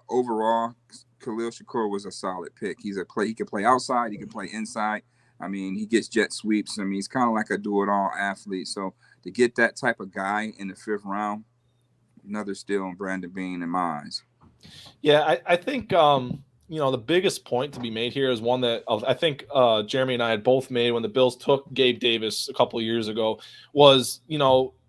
overall, Khalil Shakira was a solid pick. He can play outside, he can play inside. I mean, he gets jet sweeps. I mean, he's kind of like a do-it-all athlete. So to get that type of guy in the 5th round, another steal on Brandon Beane in my eyes. Yeah, I think the biggest point to be made here is one that I think Jeremy and I had both made when the Bills took Gabe Davis a couple of years ago was,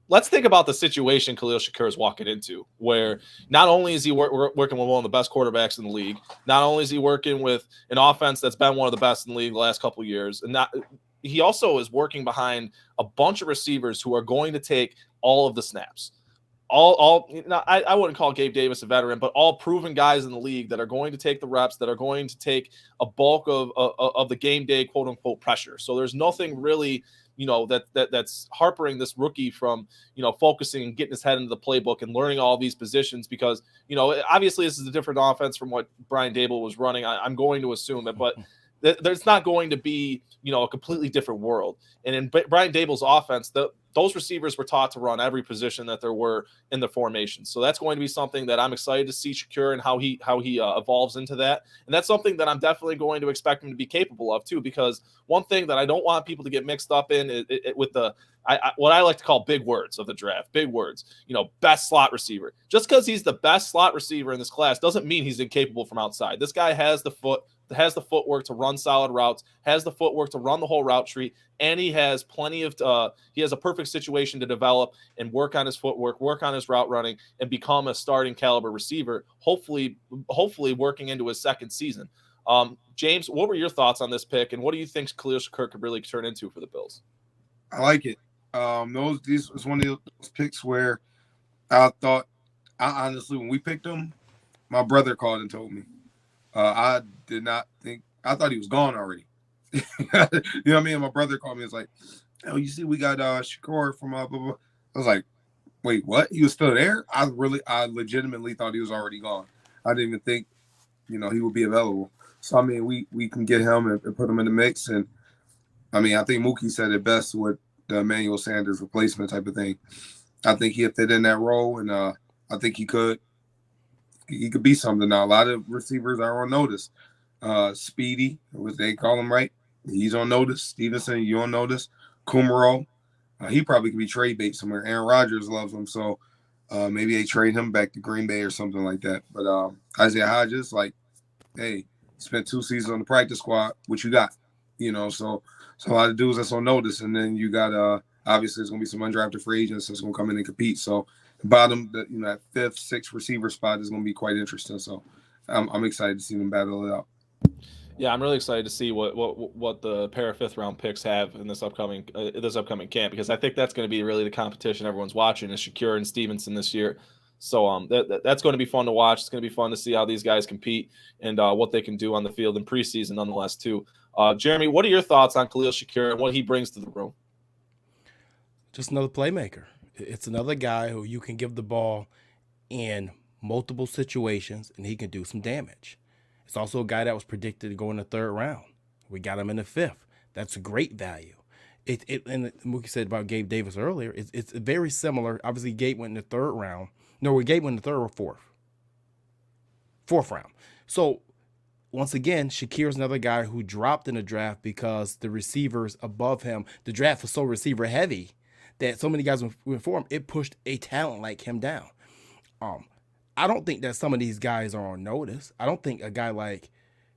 let's think about the situation Khalil Shakir is walking into, where not only is he working with one of the best quarterbacks in the league, not only is he working with an offense that's been one of the best in the league the last couple of years, and he also is working behind a bunch of receivers who are going to take all of the snaps. I wouldn't call Gabe Davis a veteran, but all proven guys in the league that are going to take the reps, that are going to take a bulk of the game day, quote unquote, pressure. So there's nothing really, that's harpering this rookie from, focusing and getting his head into the playbook and learning all these positions because, obviously this is a different offense from what Brian Daboll was running. I'm going to assume it, but there's not going to be, a completely different world. And in Brian Daboll's offense, those receivers were taught to run every position that there were in the formation. So that's going to be something that I'm excited to see Shakir and how he evolves into that. And that's something that I'm definitely going to expect him to be capable of too, because one thing that I don't want people to get mixed up in with what I like to call big words of the draft, big words, best slot receiver. Just because he's the best slot receiver in this class doesn't mean he's incapable from outside. This guy has the footwork to run solid routes, has the footwork to run the whole route tree, and he has plenty of he has a perfect situation to develop and work on his footwork, work on his route running, and become a starting caliber receiver, hopefully working into his 2nd season. James, what were your thoughts on this pick, and what do you think Khalil Shakir could really turn into for the Bills? I like it. This was one of those picks where I honestly, when we picked him, my brother called and told me. I thought he was gone already. You know what I mean? My brother called me. It's like, oh, you see, we got Shakir from blah, blah, blah. I was like, wait, what? He was still there? I legitimately thought he was already gone. I didn't even think, he would be available. So, I mean, we can get him and put him in the mix. And, I mean, I think Mookie said it best with the Emmanuel Sanders replacement type of thing. I think he'll fit in that role, and I think he could be something now. A lot of receivers are on notice. Speedy, what they call him, right? He's on notice. Stevenson, you on notice. Kumaro, he probably could be trade bait somewhere. Aaron Rodgers loves him, so maybe they trade him back to Green Bay or something like that. But Isaiah Hodges, like, hey, spent 2 seasons on the practice squad. What you got? So a lot of dudes that's on notice, and then you got obviously there's gonna be some undrafted free agents that's gonna come in and compete. So the bottom, that 5th, 6th receiver spot is gonna be quite interesting. So I'm excited to see them battle it out. Yeah, I'm really excited to see what the pair of 5th round picks have in this upcoming camp, because I think that's going to be really the competition everyone's watching is Shakir and Stevenson this year. So that's going to be fun to watch. It's going to be fun to see how these guys compete and what they can do on the field in preseason, nonetheless, too. Jeremy, what are your thoughts on Khalil Shakir and what he brings to the room? Just another playmaker. It's another guy who you can give the ball in multiple situations, and he can do some damage. It's also a guy that was predicted to go in the 3rd round. We got him in the 5th. That's a great value. And Mookie said about Gabe Davis earlier, it's very similar. Obviously, Gabe went in the 3rd round. No, Gabe went in the 3rd or 4th round. So, once again, Shakir's another guy who dropped in the draft because the receivers above him, the draft was so receiver heavy that so many guys went for him, it pushed a talent like him down. I don't think that some of these guys are on notice. I don't think a guy like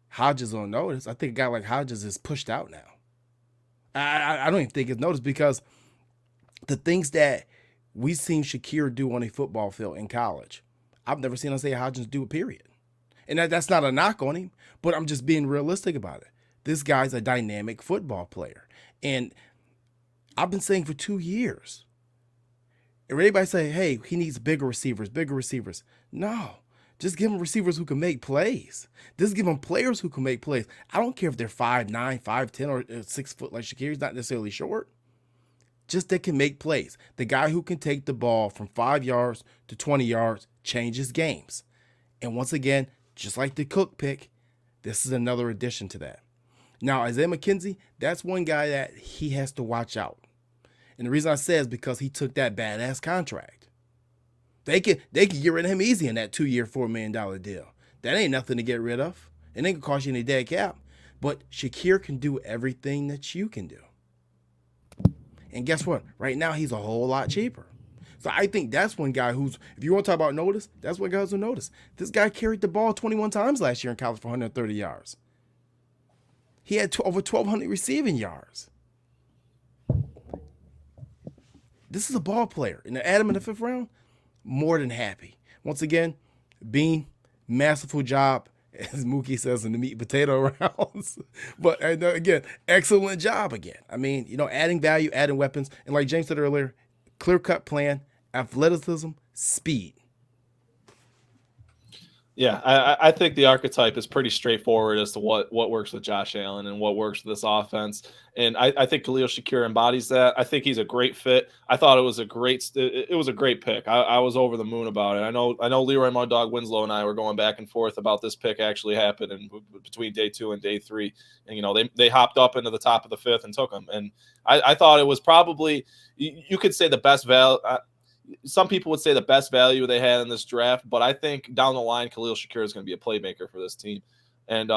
Hodges on notice. I think a guy like Hodges is pushed out now. I don't even think it's noticed because the things that we've seen Shakir do on a football field in college, I've never seen Isaiah Hodges do it, period. And that's not a knock on him, but I'm just being realistic about it. This guy's a dynamic football player. And I've been saying for 2 years, And everybody say, hey, he needs bigger receivers. No, just give him receivers who can make plays. Just give him players who can make plays. I don't care if they're 5'9", 5'10", or 6 foot like Shakira. He's not necessarily short. Just that can make plays. The guy who can take the ball from 5 yards to 20 yards changes games. And once again, just like the Cook pick, this is another addition to that. Now, Isaiah Mckenzie, that's one guy that he has to watch out. And the reason I say is because he took that badass contract. They could get rid of him easy in that 2-year, $4 million deal. That ain't nothing to get rid of. It ain't gonna cost you any dead cap. But Shakir can do everything that you can do. And guess what? Right now, he's a whole lot cheaper. So I think that's one guy who's, if you want to talk about notice, that's one guy who's notice. This guy carried the ball 21 times last year in college for 130 yards. He had over 1,200 receiving yards. This is a ball player. And to add him in the 5th round, more than happy. Once again, Beane, masterful job, as Mookie says in the meat and potato rounds. But again, excellent job again. I mean, adding value, adding weapons. And like James said earlier, clear-cut plan, athleticism, speed. Yeah, I think the archetype is pretty straightforward as to what works with Josh Allen and what works with this offense. And I think Khalil Shakira embodies that. I think he's a great fit. I thought it was a great pick. I was over the moon about it. I know Leroy Mud Dog Winslow and I were going back and forth about this pick actually happening between day 2 and day 3. And, they hopped up into the top of the 5th and took him. And I thought it was probably, you could say the best value. Some people would say the best value they had in this draft, but I think down the line, Khalil Shakir is going to be a playmaker for this team. And,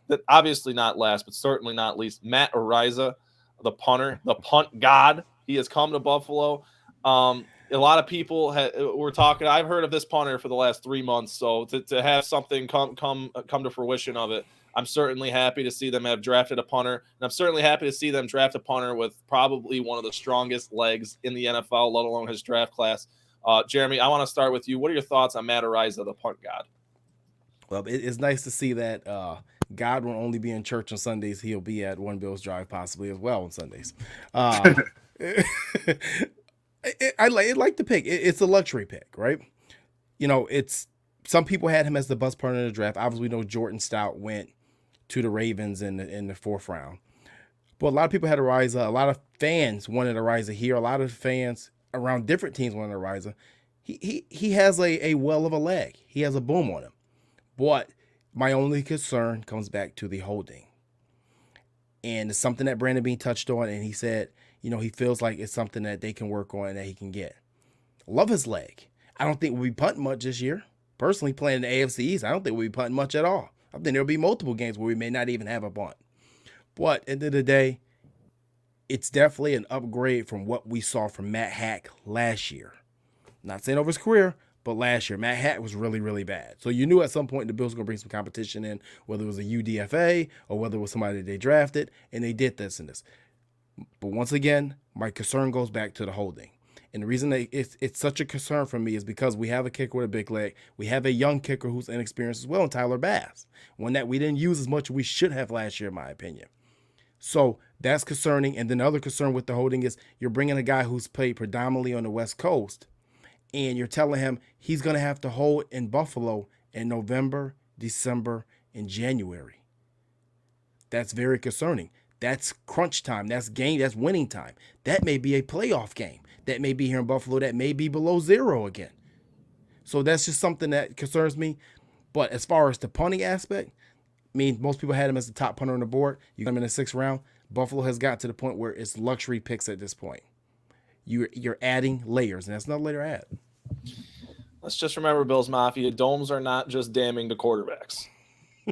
that obviously not last, but certainly not least, Matt Ariza, the punter, the punt god. He has come to Buffalo. A lot of people were talking. I've heard of this punter for the last 3 months. So to have something come to fruition of it, I'm certainly happy to see them have drafted a punter. And I'm certainly happy to see them draft a punter with probably one of the strongest legs in the NFL, let alone his draft class. Jeremy, I want to start with you. What are your thoughts on Matt Ariza, the punt god? Well, it's nice to see that God won't only be in church on Sundays. He'll be at One Bills Drive possibly as well on Sundays. I like the pick. It's a luxury pick, right? It's some people had him as the best punter in the draft. Obviously, we know Jordan Stout went to the Ravens in the 4th round. But a lot of people had Ariza. A lot of fans wanted Ariza here. A lot of fans around different teams wanted Ariza. He has a well of a leg. He has a boom on him. But my only concern comes back to the holding. And it's something that Brandon Beane touched on, and he said, he feels like it's something that they can work on and that he can get. Love his leg. I don't think we'll be punting much this year. Personally, playing in the AFC East, I don't think we'll be punting much at all. I think there'll be multiple games where we may not even have a punt. But at the end of the day, it's definitely an upgrade from what we saw from Matt Hack last year. Not saying over his career, but last year, Matt Hack was really, really bad. So you knew at some point the Bills were going to bring some competition in, whether it was a UDFA or whether it was somebody that they drafted, and they did this and this. But once again, my concern goes back to the holding. And the reason that it's such a concern for me is because we have a kicker with a big leg. We have a young kicker who's inexperienced as well, in Tyler Bass, one that we didn't use as much as we should have last year, in my opinion. So that's concerning. And then the other concern with the holding is you're bringing a guy who's played predominantly on the West Coast, and you're telling him he's going to have to hold in Buffalo in November, December, and January. That's very concerning. That's crunch time. That's winning time. That may be a playoff game. That may be here in Buffalo. That may be below 0 again. So that's just something that concerns me. But as far as the punting aspect, I mean, most people had him as the top punter on the board. You got him in the 6th round. Buffalo has got to the point where it's luxury picks at this point. You're adding layers, and that's another layer add. Let's just remember, Bills Mafia, domes are not just damning to quarterbacks.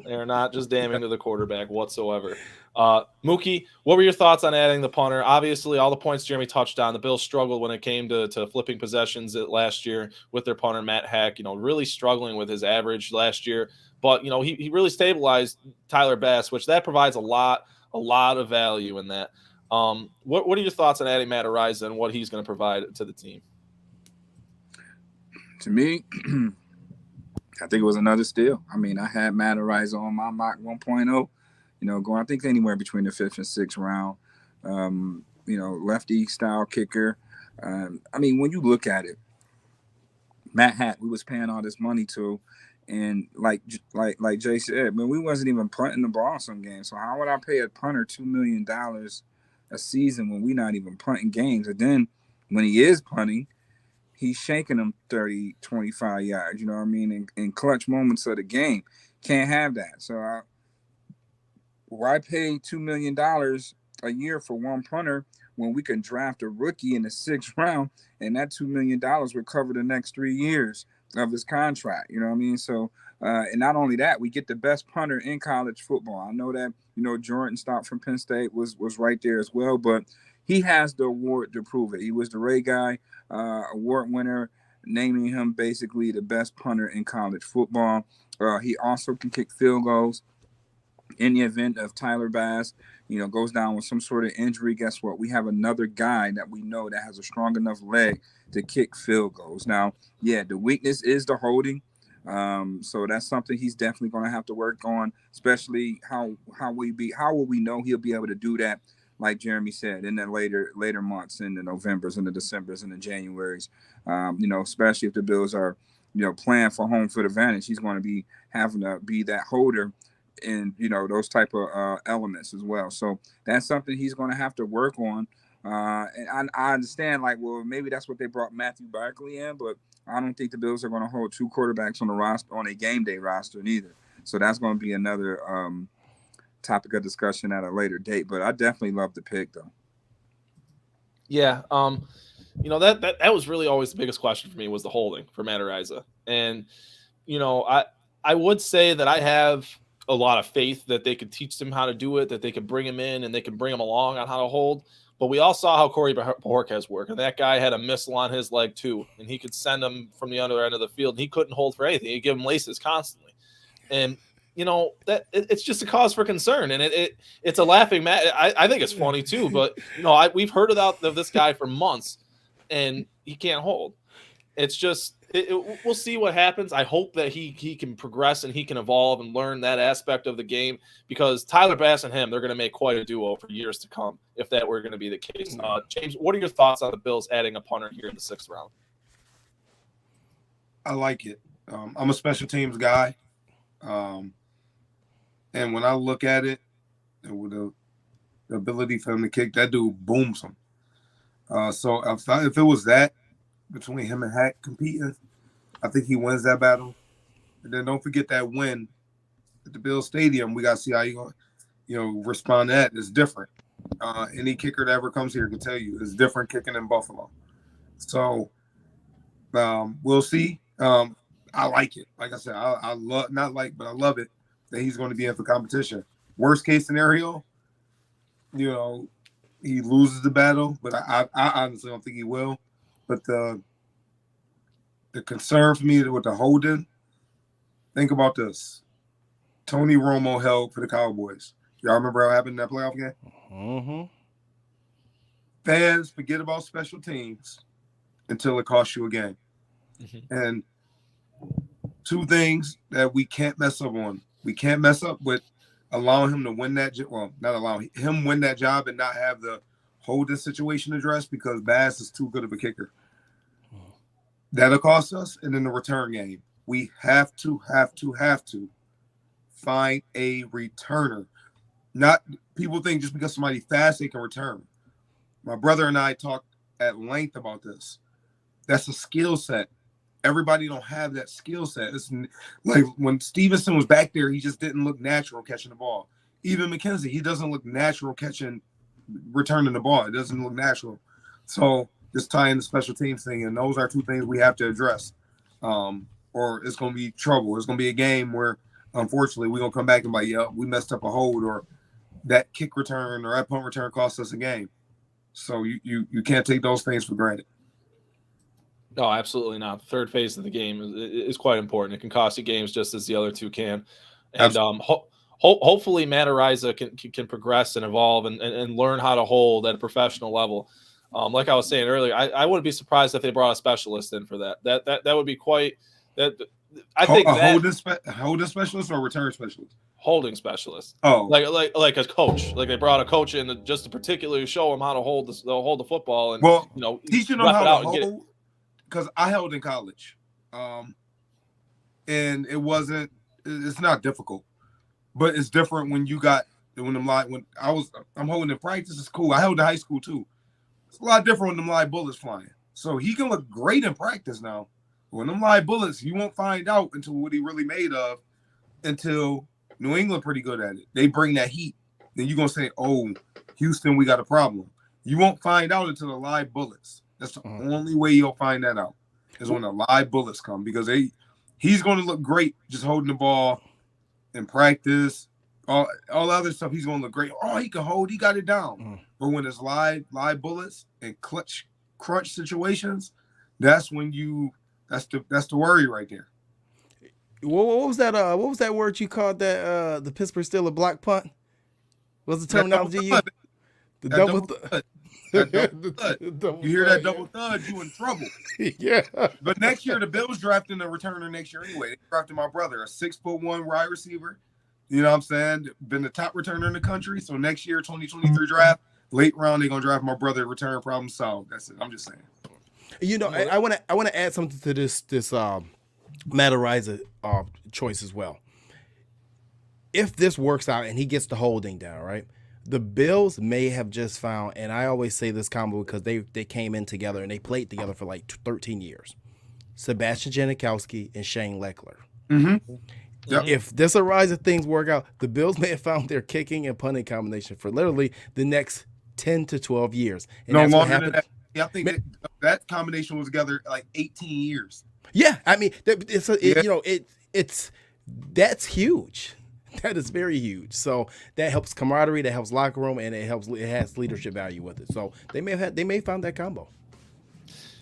They're not just damning to the quarterback whatsoever. Mookie, what were your thoughts on adding the punter? Obviously, all the points Jeremy touched on, the Bills struggled when it came to flipping possessions last year with their punter, Matt Hack, really struggling with his average last year. But, he really stabilized Tyler Bass, which that provides a lot of value in that. What are your thoughts on adding Matt Ariza and what he's going to provide to the team? To me, I think it was another steal. I mean, I had Matt Ariza on my mock 1.0, going, I think, anywhere between the 5th and 6th round. Lefty style kicker. I mean, when you look at it, Matt Hack, we was paying all this money to, and like Jay said, man, we wasn't even punting the ball some games. So how would I pay a punter $2 million a season when we not even punting games? And then when he is punting, he's shanking them 30, 25 yards, you know what I mean, in clutch moments of the game. Can't have that. So why pay $2 million a year for one punter when we can draft a rookie in the 6th round and that $2 million would cover the next 3 years of his contract, you know what I mean? So, and not only that, we get the best punter in college football. I know that, you know, Jordan Stott from Penn State was right there as well, but he has the award to prove it. He was the Ray Guy award winner, naming him basically the best punter in college football. He also can kick field goals. In the event of Tyler Bass, you know, goes down with some sort of injury, guess what? We have another guy that we know that has a strong enough leg to kick field goals. Now, yeah, the weakness is the holding. So that's something he's definitely going to have to work on, especially how will we know he'll be able to do that, like Jeremy said, in the later months, in the Novembers and the Decembers and the Januaries, you know, especially if the Bills are, you know, playing for home field advantage, he's going to be having to be that holder in, you know, those type of elements as well. So that's something he's going to have to work on. And I understand, like, well, maybe that's what they brought Matthew Barkley in, but I don't think the Bills are going to hold 2 quarterbacks on the roster, on a game day roster neither. So that's going to be another topic of discussion at a later date. But I definitely love the pick, though. Yeah. You know, that was really always the biggest question for me, was the holding for Matt Ariza. And, you know, I would say that I have a lot of faith that they could teach them how to do it, that they could bring him in and they could bring him along on how to hold. But we all saw how Corey Bojorquez worked, and that guy had a missile on his leg too, and he could send him from the other end of the field. And he couldn't hold for anything. He'd give him laces constantly. And, you know, that it's just a cause for concern. And it's a laughing matter. I think it's funny too, but, you know, we've heard of this guy for months, and he can't hold. It's just we'll see what happens. I hope that he can progress and he can evolve and learn that aspect of the game, because Tyler Bass and him, they're going to make quite a duo for years to come if that were going to be the case. James, what are your thoughts on the Bills adding a punter here in the 6th round? I like it. I'm a special teams guy. And when I look at it, with the ability for him to kick, that dude booms him. So if it was that, between him and Hack competing, I think he wins that battle. And then don't forget that win at the Bills Stadium. We got to see how you respond to that. It's different. Any kicker that ever comes here can tell you it's different kicking in Buffalo. So we'll see. I like it. Like I said, I love I love it that he's going to be in for competition. Worst case scenario, you know, he loses the battle, but I honestly don't think he will. But the concern for me with the holding, think about this. Tony Romo held for the Cowboys. Y'all remember what happened in that playoff game? Mm-hmm. Fans forget about special teams until it costs you a game. Mm-hmm. And 2 things that we can't mess up on. We can't mess up with allowing him to win that – well, not allowing him win that job and not have the holding situation addressed, because Bass is too good of a kicker. That'll cost us. And in the return game, we have to find a returner. Not people think just because somebody's fast, they can return. My brother and I talked at length about this. That's a skill set. Everybody don't have that skill set. It's like when Stevenson was back there, he just didn't look natural catching the ball. Even Mckenzie, he doesn't look natural returning the ball. It doesn't look natural. So just tying the special teams thing, and those are 2 things we have to address, or it's going to be trouble. It's going to be a game where, unfortunately, we're going to come back and be like, yeah, we messed up a hold, or that kick return or that punt return cost us a game. So you can't take those things for granted. No, absolutely not. The third phase of the game is quite important. It can cost you games just as the other 2 can. And hopefully Matt Ariza can progress and evolve and learn how to hold at a professional level. Like I was saying earlier, I wouldn't be surprised if they brought a specialist in for that. That would be quite that I think holding specialist or return specialist. Holding specialist. Oh, like a coach. Like they brought a coach in just to particularly show him how to hold the football and teaching them how to hold. Because I held in college, and it's not difficult, but it's different when I'm holding in practice. It's cool. I held in high school too. It's a lot different when them live bullets flying. So he can look great in practice now. When them live bullets, you won't find out until what he really made of until New England pretty good at it. They bring that heat. Then you're going to say, oh, Houston, we got a problem. You won't find out until the live bullets. That's the only way you'll find that out is when the live bullets come because he's going to look great just holding the ball in practice. All the other stuff, he's going to look great. Oh, he can hold. He got it down. But when it's live bullets and crunch situations, that's when that's the worry right there. What was that? What was that word you called that? The Pittsburgh Steelers block punt. What's the terminology you? The double thud. You hear that double thud, you in trouble. Yeah. But next year, the Bills drafting a returner next year anyway. They drafted my brother, a 6'1" wide receiver. You know what I'm saying? Been the top returner in the country. So next year, 2023 draft, late round, they're gonna draft my brother. Return problem solved. That's it. I'm just saying. You know, I want to add something to this Matt Ariza choice as well. If this works out and he gets the holding down, right? The Bills may have just found, and I always say this combo because they came in together and they played together for like 13 years. Sebastian Janikowski and Shane Leckler. Mm-hmm. Yep. If this Ariza things work out, the Bills may have found their kicking and punting combination for literally the next 10 to 12 years. And no longer than that. Yeah, I think that combination was together like 18 years. Yeah, I mean, that's huge. That is very huge. So that helps camaraderie, that helps locker room, and it has leadership value with it. So they may have found that combo.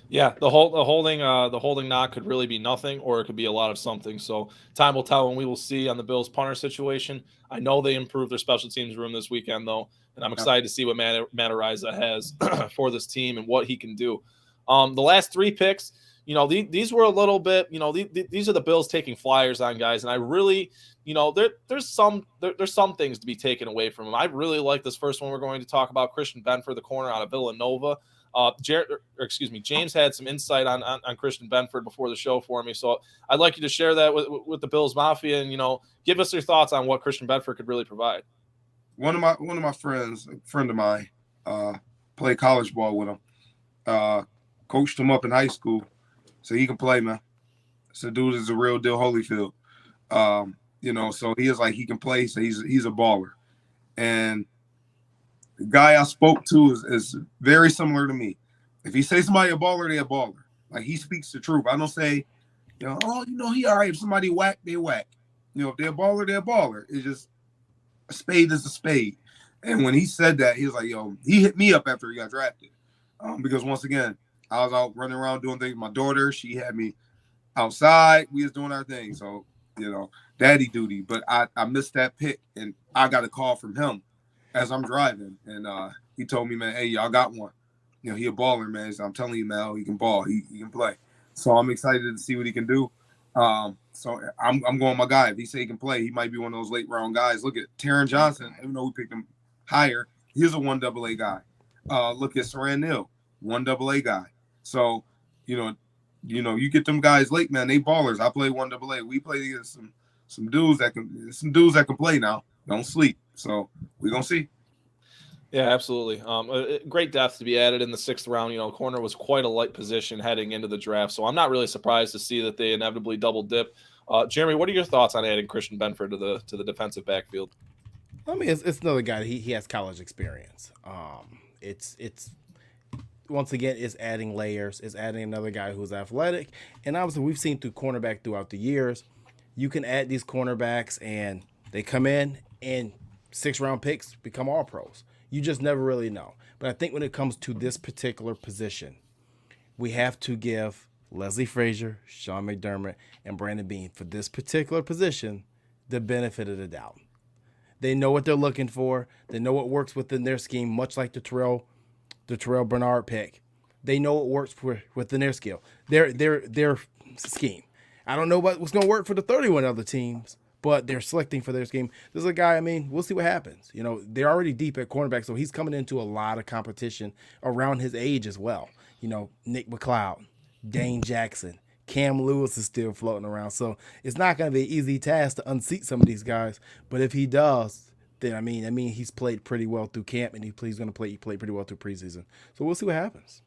Yeah, the holding knock could really be nothing, or it could be a lot of something. So time will tell, and we will see on the Bills punter situation. I know they improved their special teams room this weekend, though, and I'm excited to see what Matt Ariza has for this team and what he can do. The last three picks, these were a little bit, these are the Bills taking flyers on guys, and I really, there's some things to be taken away from them. I really like this first one we're going to talk about, Christian Benford, the corner out of Villanova. James had some insight on Christian Benford before the show for me, so I'd like you to share that with the Bills Mafia, and give us your thoughts on what Christian Benford could really provide. One of my friends, a friend of mine, played college ball with him, coached him up in high school, so he can play, man. So dude is a real deal, Holyfield, so he is like he can play, so he's a baller, and the guy I spoke to is very similar to me. If he say somebody a baller, they a baller. Like he speaks the truth. I don't say, he all right. If somebody whack, they whack. If they're a baller, they're a baller. It's just a spade is a spade. And when he said that, he was like, he hit me up after he got drafted. Because once again, I was out running around doing things. My daughter, she had me outside. We was doing our thing. So, daddy duty. But I missed that pick, and I got a call from him as I'm driving, and he told me, man, hey, y'all got one. He a baller, man. So I'm telling you, man, he can ball. He can play. So I'm excited to see what he can do. So I'm going my guy. If he say he can play, he might be one of those late round guys. Look at Terrell Johnson. Even though we picked him higher, he's a 1AA guy. Look at Saran Neal, 1AA guy. So, you get them guys late, man. They ballers. I play 1AA. We play against some dudes that can play now. Don't sleep. So we're going to see. Yeah, absolutely. Great depth to be added in the sixth round. Corner was quite a light position heading into the draft. So I'm not really surprised to see that they inevitably double dip. Jeremy, what are your thoughts on adding Christian Benford to the defensive backfield? I mean, it's another guy. He has college experience. It's once again, it's adding layers. It's adding another guy who's athletic. And obviously, we've seen through cornerback throughout the years, you can add these cornerbacks and they come in and 6-round picks become all pros. You just never really know. But I think when it comes to this particular position, we have to give Leslie Frazier, Sean McDermott, and Brandon Beane for this particular position the benefit of the doubt. They know what they're looking for. They know what works within their scheme, much like the Terrell Bernard pick. They know what works within their skill, their scheme. I don't know what's going to work for the 31 other teams, but they're selecting for their scheme. This is a guy, I mean, we'll see what happens. You know, they're already deep at cornerback, so he's coming into a lot of competition around his age as well. You know, Nick McLeod, Dane Jackson, Cam Lewis is still floating around. So it's not going to be an easy task to unseat some of these guys. But if he does, then I mean he's played pretty well through camp, and he's going to play pretty well through preseason. So we'll see what happens.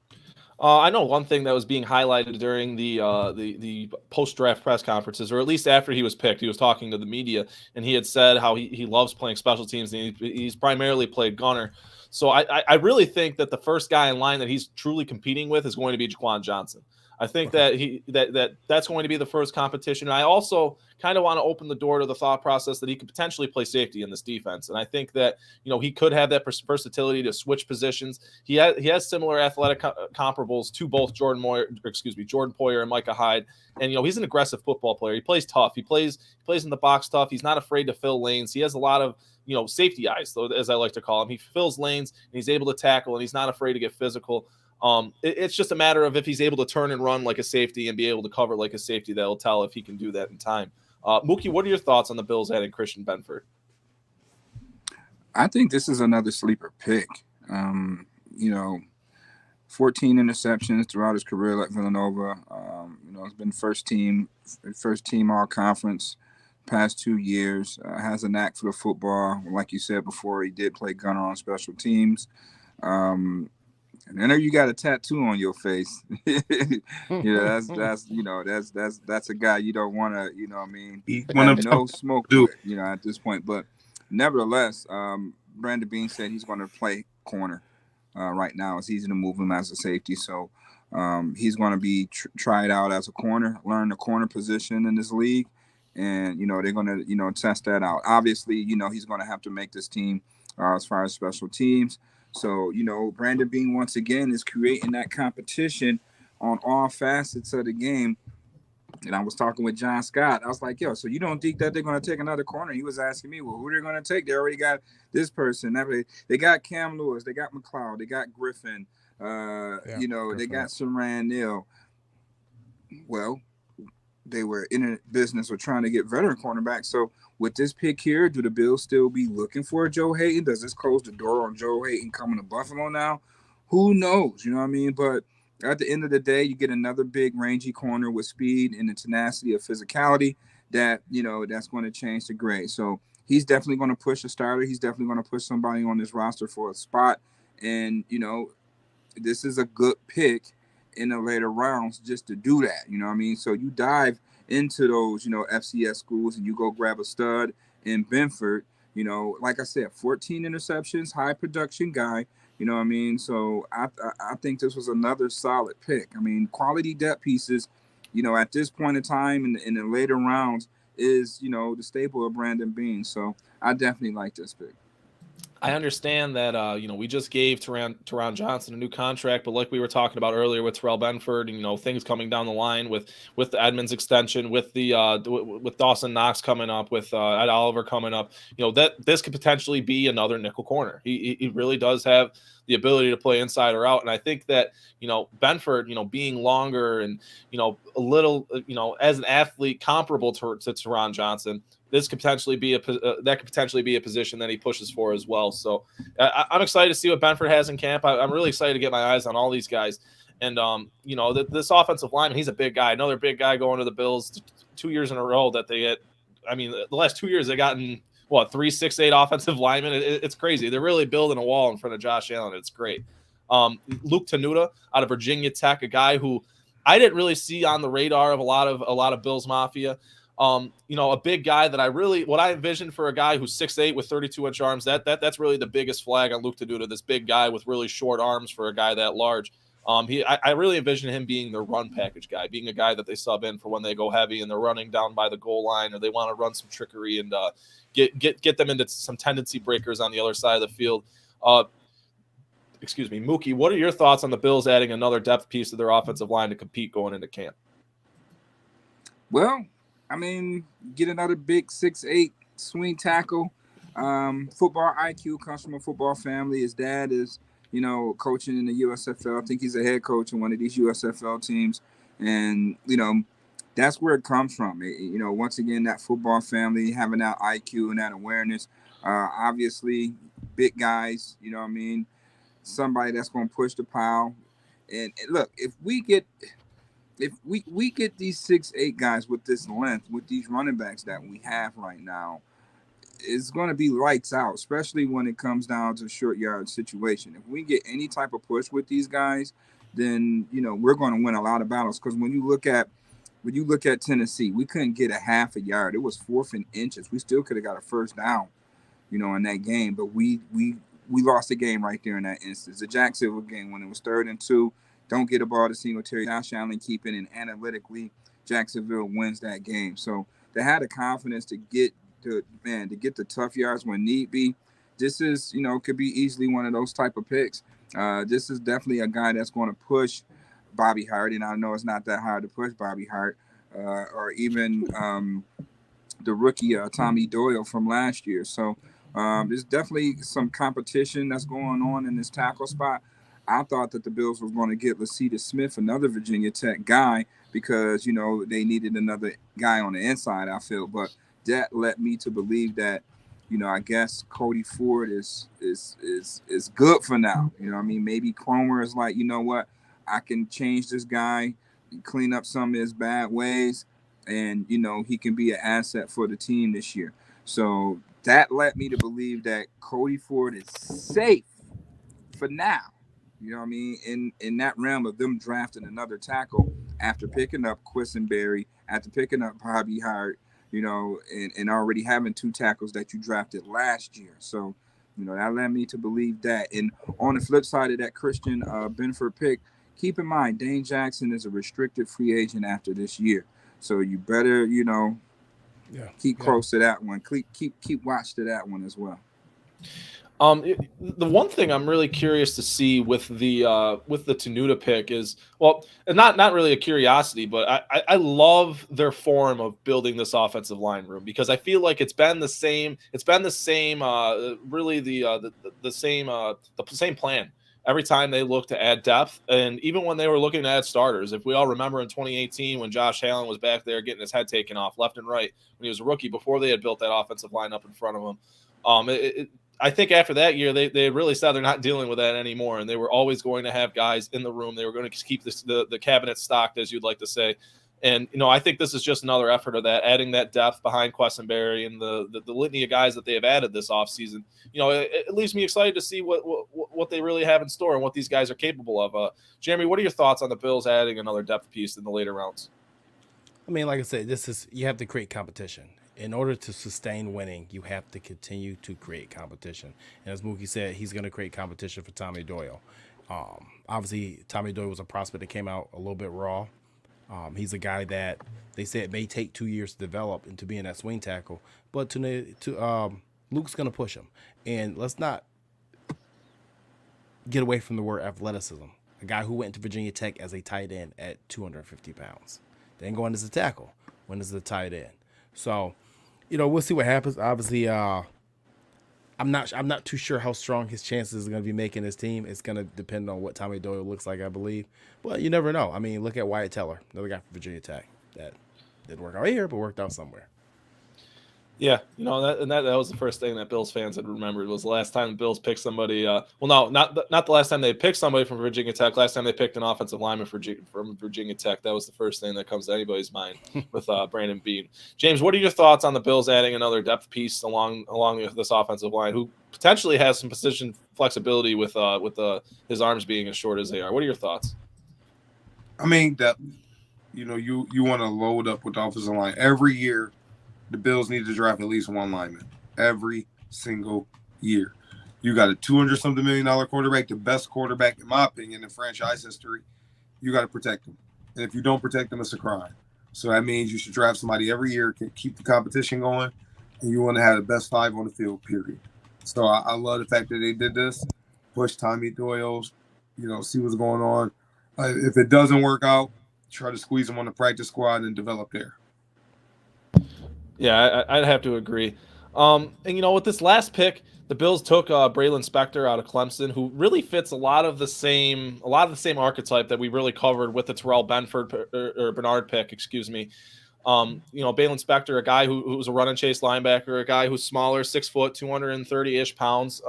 I know one thing that was being highlighted during the post-draft press conferences, or at least after he was picked. He was talking to the media, and he had said how he loves playing special teams, and he's primarily played gunner. So I really think that the first guy in line that he's truly competing with is going to be Jaquan Johnson. I think that that's going to be the first competition. And I also kind of want to open the door to the thought process that he could potentially play safety in this defense. And I think that, you know, he could have that versatility to switch positions. He has similar athletic comparables to both Jordan Poyer and Micah Hyde. And, you know, he's an aggressive football player. He plays tough. He plays in the box tough. He's not afraid to fill lanes. He has a lot of, you know, safety eyes, though, as I like to call him. He fills lanes and he's able to tackle, and he's not afraid to get physical. It's just a matter of if he's able to turn and run like a safety and be able to cover like a safety, that'll tell if he can do that in time. Mookie, what are your thoughts on the Bills adding Christian Benford? I think this is another sleeper pick. You know, 14 interceptions throughout his career at Villanova. You know, it's been first team all conference past 2 years. Has a knack for the football. Like you said before, he did play gunner on special teams. And I know you got a tattoo on your face. That's a guy you don't want to, you know what I mean, have no smoke with, you know, at this point. But nevertheless, Brandon Beane said he's going to play corner right now. It's easy to move him as a safety. So he's going to be tried out as a corner, learn the corner position in this league. And, you know, they're going to, you know, test that out. Obviously, you know, he's going to have to make this team as far as special teams. So, you know, Brandon Beane, once again, is creating that competition on all facets of the game. And I was talking with John Scott. I was like, yo, so you don't think that they're going to take another corner? He was asking me, well, who they're going to take? They already got this person. They got Cam Lewis. They got McLeod. They got Griffin. You know, Griffin. They got Saran Neal. Well, they were in a business of trying to get veteran cornerbacks. So with this pick here, do the Bills still be looking for Joe Hayden? Does this close the door on Joe Hayden coming to Buffalo now? Who knows? You know what I mean? But at the end of the day, you get another big rangy corner with speed and the tenacity of physicality that, you know, that's going to change the grade. So he's definitely going to push a starter. He's definitely going to push somebody on this roster for a spot. And, you know, this is a good pick in the later rounds just to do that. You know what I mean? So you dive into those, you know, FCS schools and you go grab a stud in Benford, you know, like I said, 14 interceptions, high production guy, you know what I mean? So I think this was another solid pick. I mean, quality depth pieces, you know, at this point in time in the later rounds is, you know, the staple of Brandon Beane. So I definitely like this pick. I understand that, you know, we just gave Teron Johnson a new contract, but like we were talking about earlier with Terrell Benford, and, you know, things coming down the line with the Edmonds extension, with with Dawson Knox coming up, with Ed Oliver coming up, you know, that this could potentially be another nickel corner. He really does have the ability to play inside or out. And I think that, you know, Benford, you know, being longer and, you know, a little, you know, as an athlete comparable to Teron Johnson, this could potentially be a position that he pushes for as well. So I'm excited to see what Benford has in camp. I'm really excited to get my eyes on all these guys. And, you know, this offensive lineman, he's a big guy. Another big guy going to the Bills 2 years in a row that they get. I mean, the last 2 years they gotten, 3 6'8" offensive linemen. It's crazy. They're really building a wall in front of Josh Allen. It's great. Luke Tenuta out of Virginia Tech, a guy who I didn't really see on the radar of a lot of Bills Mafia. You know, a big guy that what I envisioned for a guy who's 6'8" with 32-inch arms, that's really the biggest flag on Luke Tenuta, this big guy with really short arms for a guy that large. I really envision him being the run package guy, being a guy that they sub in for when they go heavy and they're running down by the goal line, or they want to run some trickery and get them into some tendency breakers on the other side of the field. Mookie, what are your thoughts on the Bills adding another depth piece to their offensive line to compete going into camp? Well, I mean, get another big 6'8" swing tackle. Football IQ comes from a football family. His dad is, you know, coaching in the USFL. I think he's a head coach in one of these USFL teams. And, you know, that's where it comes from. Once again, that football family having that IQ and that awareness. Obviously, big guys. You know what I mean? Somebody that's going to push the pile. And look, if we get these 6'8" guys with this length, with these running backs that we have right now, it's going to be lights out, especially when it comes down to short yard situation. If we get any type of push with these guys, then we're going to win a lot of battles. Because when you look at Tennessee, we couldn't get a half a yard. It was 4th and inches. We still could have got a first down, in that game. But we lost the game right there in that instance. The Jacksonville game, when it was 3rd and 2, don't get a ball to Singletary. Josh Allen keep it, and analytically, Jacksonville wins that game. So they had the confidence to get the tough yards when need be. This is, could be easily one of those type of picks. This is definitely a guy that's going to push Bobby Hart, and I know it's not that hard to push Bobby Hart, or even the rookie Tommy Doyle from last year. So there's definitely some competition that's going on in this tackle spot. I thought that the Bills was going to get Lacita Smith, another Virginia Tech guy, because they needed another guy on the inside, I feel, but that led me to believe that, I guess Cody Ford is good for now. Maybe Cromer is like, you know what, I can change this guy, clean up some of his bad ways, and he can be an asset for the team this year. So that led me to believe that Cody Ford is safe for now. In that realm of them drafting another tackle after picking up Quisenberry, after picking up Bobby Hart, and already having 2 tackles that you drafted last year. So, that led me to believe that. And on the flip side of that Christian Benford pick, keep in mind, Dane Jackson is a restricted free agent after this year. So you better, keep close to that one. Keep watch to that one as well. The one thing I'm really curious to see with the Tenuta pick is, well, not really a curiosity, but I love their form of building this offensive line room, because I feel like it's been the same really the same plan every time they look to add depth. And even when they were looking to add starters, if we all remember in 2018 when Josh Allen was back there getting his head taken off left and right when he was a rookie, before they had built that offensive line up in front of him, I think after that year, they really said they're not dealing with that anymore, and they were always going to have guys in the room. They were going to keep the cabinet stocked, as you'd like to say. And, I think this is just another effort of that, adding that depth behind Quessenberry and the litany of guys that they have added this offseason. It leaves me excited to see what they really have in store and what these guys are capable of. Jeremy, what are your thoughts on the Bills adding another depth piece in the later rounds? I mean, like I said, you have to create competition. In order to sustain winning, you have to continue to create competition. And as Mookie said, he's going to create competition for Tommy Doyle. Obviously, Tommy Doyle was a prospect that came out a little bit raw. He's a guy that they said may take 2 years to develop into being that swing tackle. But Luke's going to push him. And let's not get away from the word athleticism. A guy who went to Virginia Tech as a tight end at 250 pounds. Then going as a tackle, went as a tight end. So, we'll see what happens. Obviously, I'm not too sure how strong his chances are going to be making his team. It's going to depend on what Tommy Doyle looks like, I believe. But you never know. I mean, look at Wyatt Teller, another guy from Virginia Tech that didn't work out here, but worked out somewhere. Yeah, that was the first thing that Bills fans had remembered was the last time the Bills picked somebody. Not the last time they picked somebody from Virginia Tech. Last time they picked an offensive lineman from Virginia Tech. That was the first thing that comes to anybody's mind with Brandon Beane. James, what are your thoughts on the Bills adding another depth piece along this offensive line, who potentially has some position flexibility with his arms being as short as they are? What are your thoughts? I mean, that you want to load up with the offensive line every year. The Bills need to draft at least one lineman every single year. You got a $200-something million quarterback, the best quarterback, in my opinion, in franchise history. You got to protect him. And if you don't protect him, it's a crime. So that means you should draft somebody every year, keep the competition going, and you want to have the best 5 on the field, period. So I love the fact that they did this, push Tommy Doyle, see what's going on. If it doesn't work out, try to squeeze him on the practice squad and develop there. Yeah, I'd have to agree. And with this last pick, the Bills took Braylon Spector out of Clemson, who really fits a lot of the same archetype that we really covered with the Terrell Benford or Bernard pick, excuse me. Braylon Spector, a guy who's a run and chase linebacker, a guy who's smaller, 6 foot, 230-ish pounds,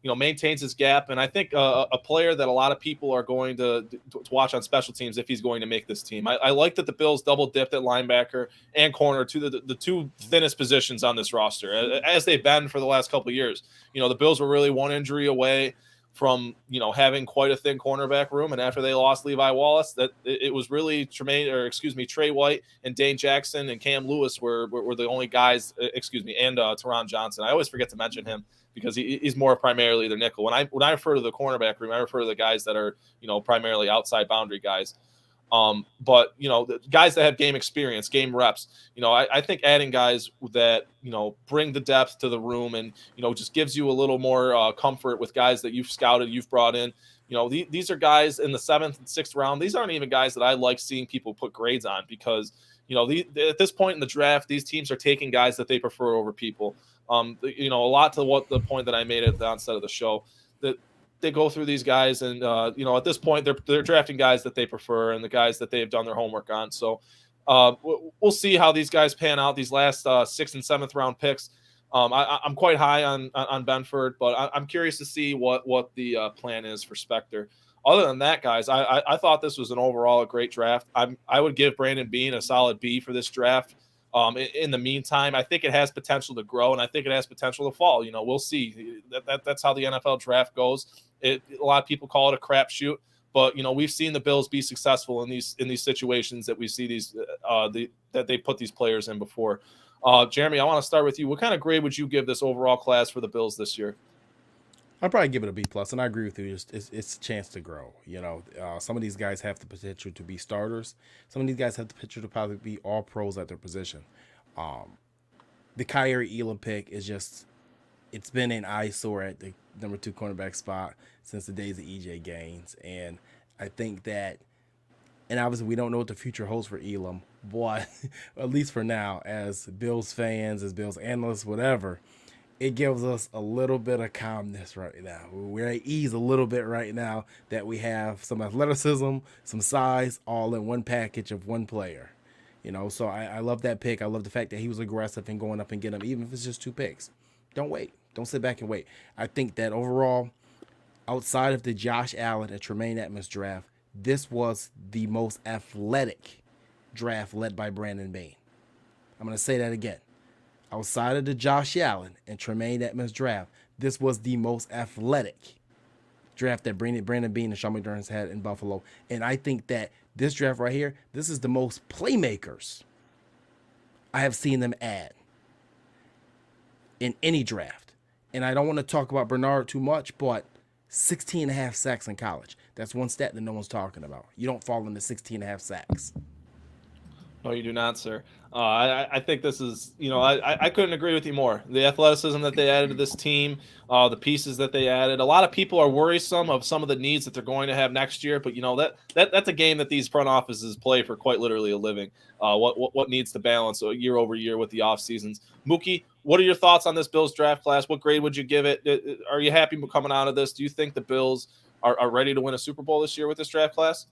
maintains his gap. And I think a player that a lot of people are going to watch on special teams if he's going to make this team. I like that the Bills double dipped at linebacker and corner, to the two thinnest positions on this roster, as they've been for the last couple of years. The Bills were really one injury away from having quite a thin cornerback room, and after they lost Levi Wallace, that it was really Trey White and Dane Jackson and Cam Lewis were the only guys, and Teron Johnson. I always forget to mention him because he's more primarily their nickel. When I refer to the cornerback room, I refer to the guys that are primarily outside boundary guys. But the guys that have game experience, game reps, I think adding guys that bring the depth to the room and just gives you a little more comfort with guys that you've scouted, you've brought in. These are guys in the 7th and 6th round. These aren't even guys that I like seeing people put grades on because at this point in the draft, these teams are taking guys that they prefer over people. A lot to what the point that I made at the onset of the show, that they go through these guys and at this point they're drafting guys that they prefer and the guys that they've done their homework on. So we'll see how these guys pan out, these last 6th and 7th round picks. I'm quite high on Benford, but I'm curious to see what the plan is for Spector. Other than that, guys, I thought this was an overall a great draft. I would give Brandon Beane a solid B for this draft. In the meantime, I think it has potential to grow, and I think it has potential to fall. We'll see. That's how the NFL draft goes. A lot of people call it a crapshoot, but we've seen the Bills be successful in these situations that we see that they put these players in before. Jeremy, I want to start with you. What kind of grade would you give this overall class for the Bills this year? I'd probably give it a B+, and I agree with you. It's a chance to grow. Some of these guys have the potential to be starters. Some of these guys have the potential to probably be all pros at their position. The Kaiir Elam pick is just, it's been an eyesore at the number 2 cornerback spot since the days of EJ Gaines. And I think that, and obviously we don't know what the future holds for Elam, but at least for now, as Bills fans, as Bills analysts, whatever, it gives us a little bit of calmness right now. We're at ease a little bit right now that we have some athleticism, some size, all in one package of one player. So I love that pick. I love the fact that he was aggressive and going up and getting him, even if it's just 2 picks. Don't wait. Don't sit back and wait. I think that overall, outside of the Josh Allen and Tremaine Edmunds draft, this was the most athletic draft led by Brandon Beane. I'm going to say that again. Outside of the Josh Allen and Tremaine Edmunds draft, this was the most athletic draft that Brandon Beane and Sean McDermott's had in Buffalo. And I think that this draft right here, this is the most playmakers I have seen them add in any draft. And I don't want to talk about Bernard too much, but 16.5 sacks in college. That's one stat that no one's talking about. You don't fall into 16.5 sacks. No, you do not, sir. I think this is, I couldn't agree with you more. The athleticism that they added to this team, the pieces that they added. A lot of people are worrisome of some of the needs that they're going to have next year, but that's a game that these front offices play for quite literally a living. What needs to balance year over year with the off seasons. Mookie, what are your thoughts on this Bills draft class? What grade would you give it? Are you happy coming out of this? Do you think the Bills are ready to win a Super Bowl this year with this draft class?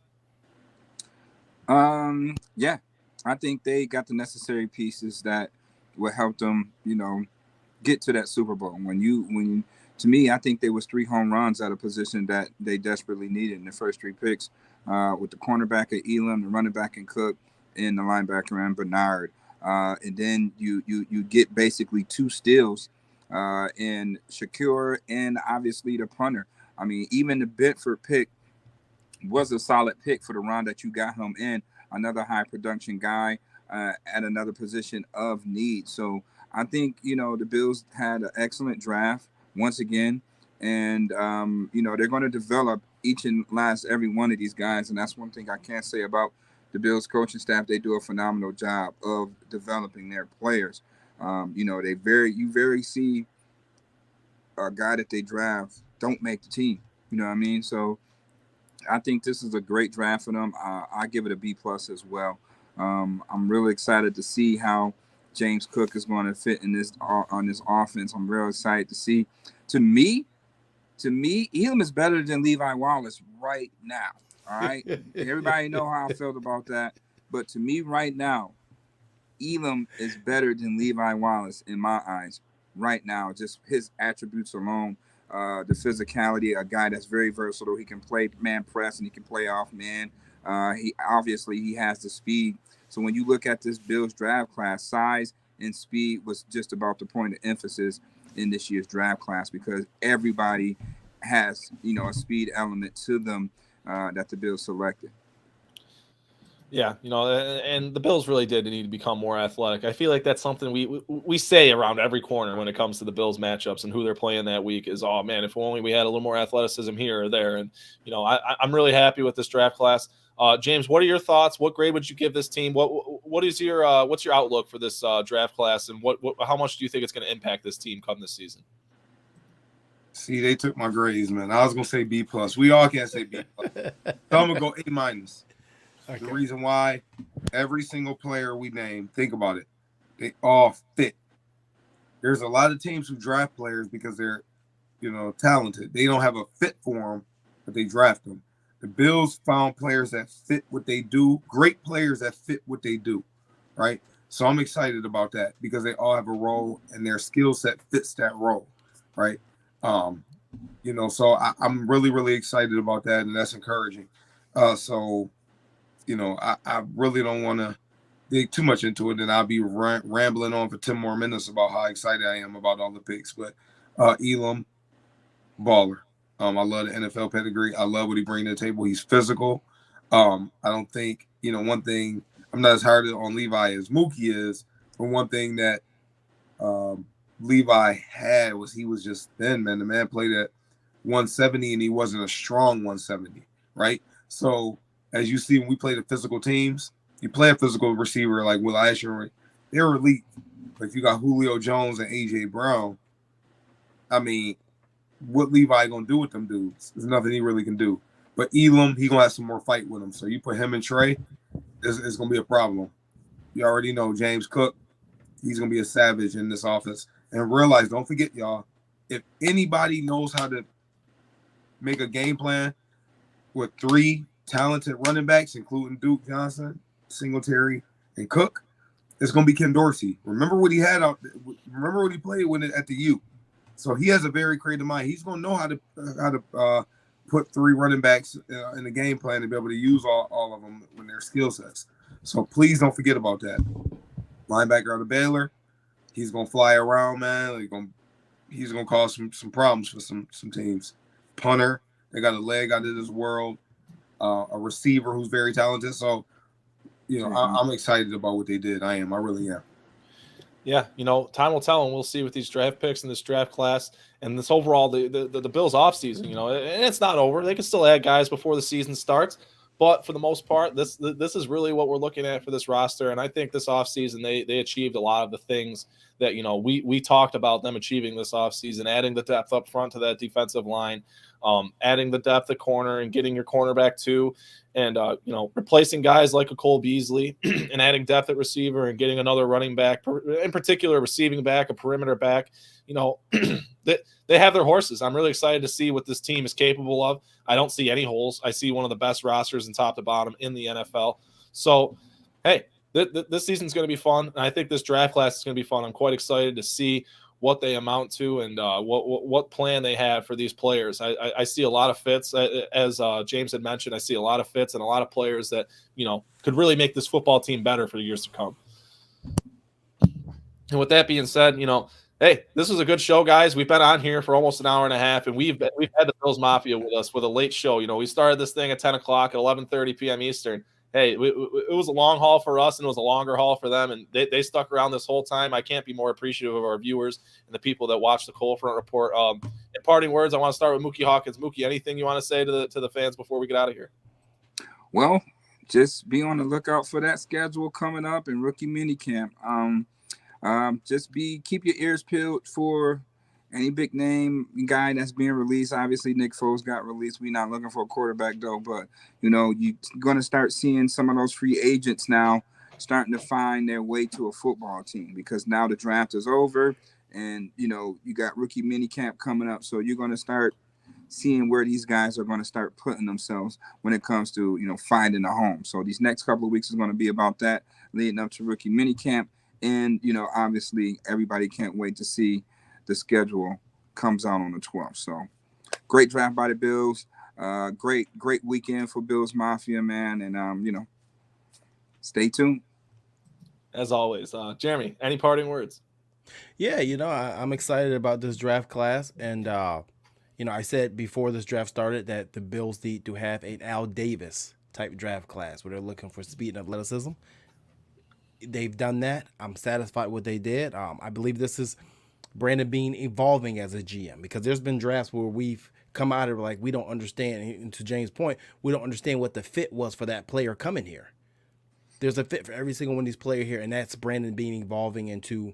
Yeah. I think they got the necessary pieces that will help them, get to that Super Bowl. To me, I think there was 3 home runs at a position that they desperately needed in the first 3 picks, with the cornerback at Elam, the running back in Cook, and the linebacker and Bernard. And then you get basically 2 steals in Shakira and obviously the punter. I mean, even the Benford pick was a solid pick for the round that you got him in. Another high production guy at another position of need. So I think, the Bills had an excellent draft once again. And, they're going to develop each and last every one of these guys. And that's one thing I can't say about the Bills coaching staff. They do a phenomenal job of developing their players. You very see a guy that they draft don't make the team. You know what I mean? So I think this is a great draft for them. I give it a B+ as well. I'm really excited to see how James Cook is going to fit in this on this offense. I'm real excited to see. To me, Elam is better than Levi Wallace right now. All right, everybody know how I felt about that, but to me right now, Elam is better than Levi Wallace in my eyes right now. Just his attributes alone, the physicality, a guy that's very versatile. He can play man press and he can play off man. He has the speed. So when you look at this Bills draft class, size and speed was just about the point of emphasis in this year's draft class, because everybody has, a speed element to them that the Bills selected. Yeah, and the Bills really did need to become more athletic. I feel like that's something we say around every corner when it comes to the Bills matchups and who they're playing that week is, oh man, if only we had a little more athleticism here or there. And I'm really happy with this draft class. James, what are your thoughts? What grade would you give this team? What is your what's your outlook for this draft class, and how much do you think it's going to impact this team come this season? See, they took my grades, man. I was gonna say B+. We all can't say B+. So I'm gonna go A-. Okay. The reason why, every single player we name, think about it, they all fit. There's a lot of teams who draft players because they're, talented. They don't have a fit for them, but they draft them. The Bills found players that fit what they do, great players that fit what they do, right? So I'm excited about that because they all have a role and their skill set fits that role, right? So I'm really, really excited about that, and that's encouraging. I really don't want to dig too much into it, and I'll be rambling on for 10 more minutes about how excited I am about all the picks. But Elam, baller. I love the NFL pedigree. I love what he brings to the table. He's physical. I don't think, one thing, I'm not as hard on Levi as Mookie is, but one thing that Levi had was he was just thin, man. The man played at 170, and he wasn't a strong 170, right? So as you see, when we play the physical teams, you play a physical receiver like Will Asher, they're elite. But if you got Julio Jones and A.J. Brown, I mean, what Levi going to do with them dudes? There's nothing he really can do. But Elam, he going to have some more fight with him. So you put him and Trey, it's going to be a problem. You already know James Cook, he's going to be a savage in this offense. And realize, don't forget, y'all, if anybody knows how to make a game plan with 3 talented running backs, including Duke Johnson, Singletary, and Cook, it's going to be Ken Dorsey. Remember what he had out there. Remember what he played at the U. So he has a very creative mind. He's going to know how to put 3 running backs in the game plan to be able to use all of them when their skill sets. So please don't forget about that. Linebacker out of Baylor, he's going to fly around, man. He's going to cause some problems for some teams. Punter, they got a leg out of this world. A receiver who's very talented. So, I'm excited about what they did. I really am. Yeah, time will tell, and we'll see with these draft picks in this draft class and this overall the Bills offseason, and it's not over. They can still add guys before the season starts, but for the most part, this is really what we're looking at for this roster. And I think this offseason they achieved a lot of the things that we talked about them achieving this offseason, adding the depth up front to that defensive line, adding the depth at corner and getting your cornerback too, and replacing guys like a Cole Beasley and adding depth at receiver and getting another running back, in particular receiving back, a perimeter back. They have their horses. I'm really excited to see what this team is capable of. I don't see any holes. I see one of the best rosters in top to bottom in the NFL. So, hey, this season's going to be fun, and I think this draft class is going to be fun. I'm quite excited to see what they amount to and what plan they have for these players. I see a lot of fits, as James had mentioned. I see a lot of fits and a lot of players that could really make this football team better for the years to come. And with that being said, hey, this was a good show, guys. We've been on here for almost an hour and a half, and we've had the Bills Mafia with us with a late show. We started this thing at 10 o'clock at 11:30 p.m. Eastern. Hey, it was a long haul for us, and it was a longer haul for them, and they stuck around this whole time. I can't be more appreciative of our viewers and the people that watch the Cold Front Report. In parting words, I want to start with Mookie Hawkins. Mookie, anything you want to say to the fans before we get out of here? Well, just be on the lookout for that schedule coming up in rookie minicamp. Keep your ears peeled for any big name guy that's being released. Obviously, Nick Foles got released. We're not looking for a quarterback though, but you're going to start seeing some of those free agents now starting to find their way to a football team, because now the draft is over and, you know, you got rookie mini camp coming up. So you're going to start seeing where these guys are going to start putting themselves when it comes to, you know, finding a home. So these next couple of weeks is going to be about that, leading up to rookie mini camp. And, you know, obviously everybody can't wait to see the schedule comes out on the 12th. So great draft by the Bills. Great weekend for Bills Mafia, man. And, you know, stay tuned. As always, Jeremy, any parting words? Yeah, you know, I'm excited about this draft class. And, you know, I said before this draft started that the Bills need to have an Al Davis type draft class where they're looking for speed and athleticism. They've done that. I'm satisfied with what they did. I believe this is Brandon Beane evolving as a GM, because there's been drafts where we've come out of like we don't understand. And to James' point, we don't understand what the fit was for that player coming here. There's a fit for every single one of these players here, and that's Brandon Beane evolving into.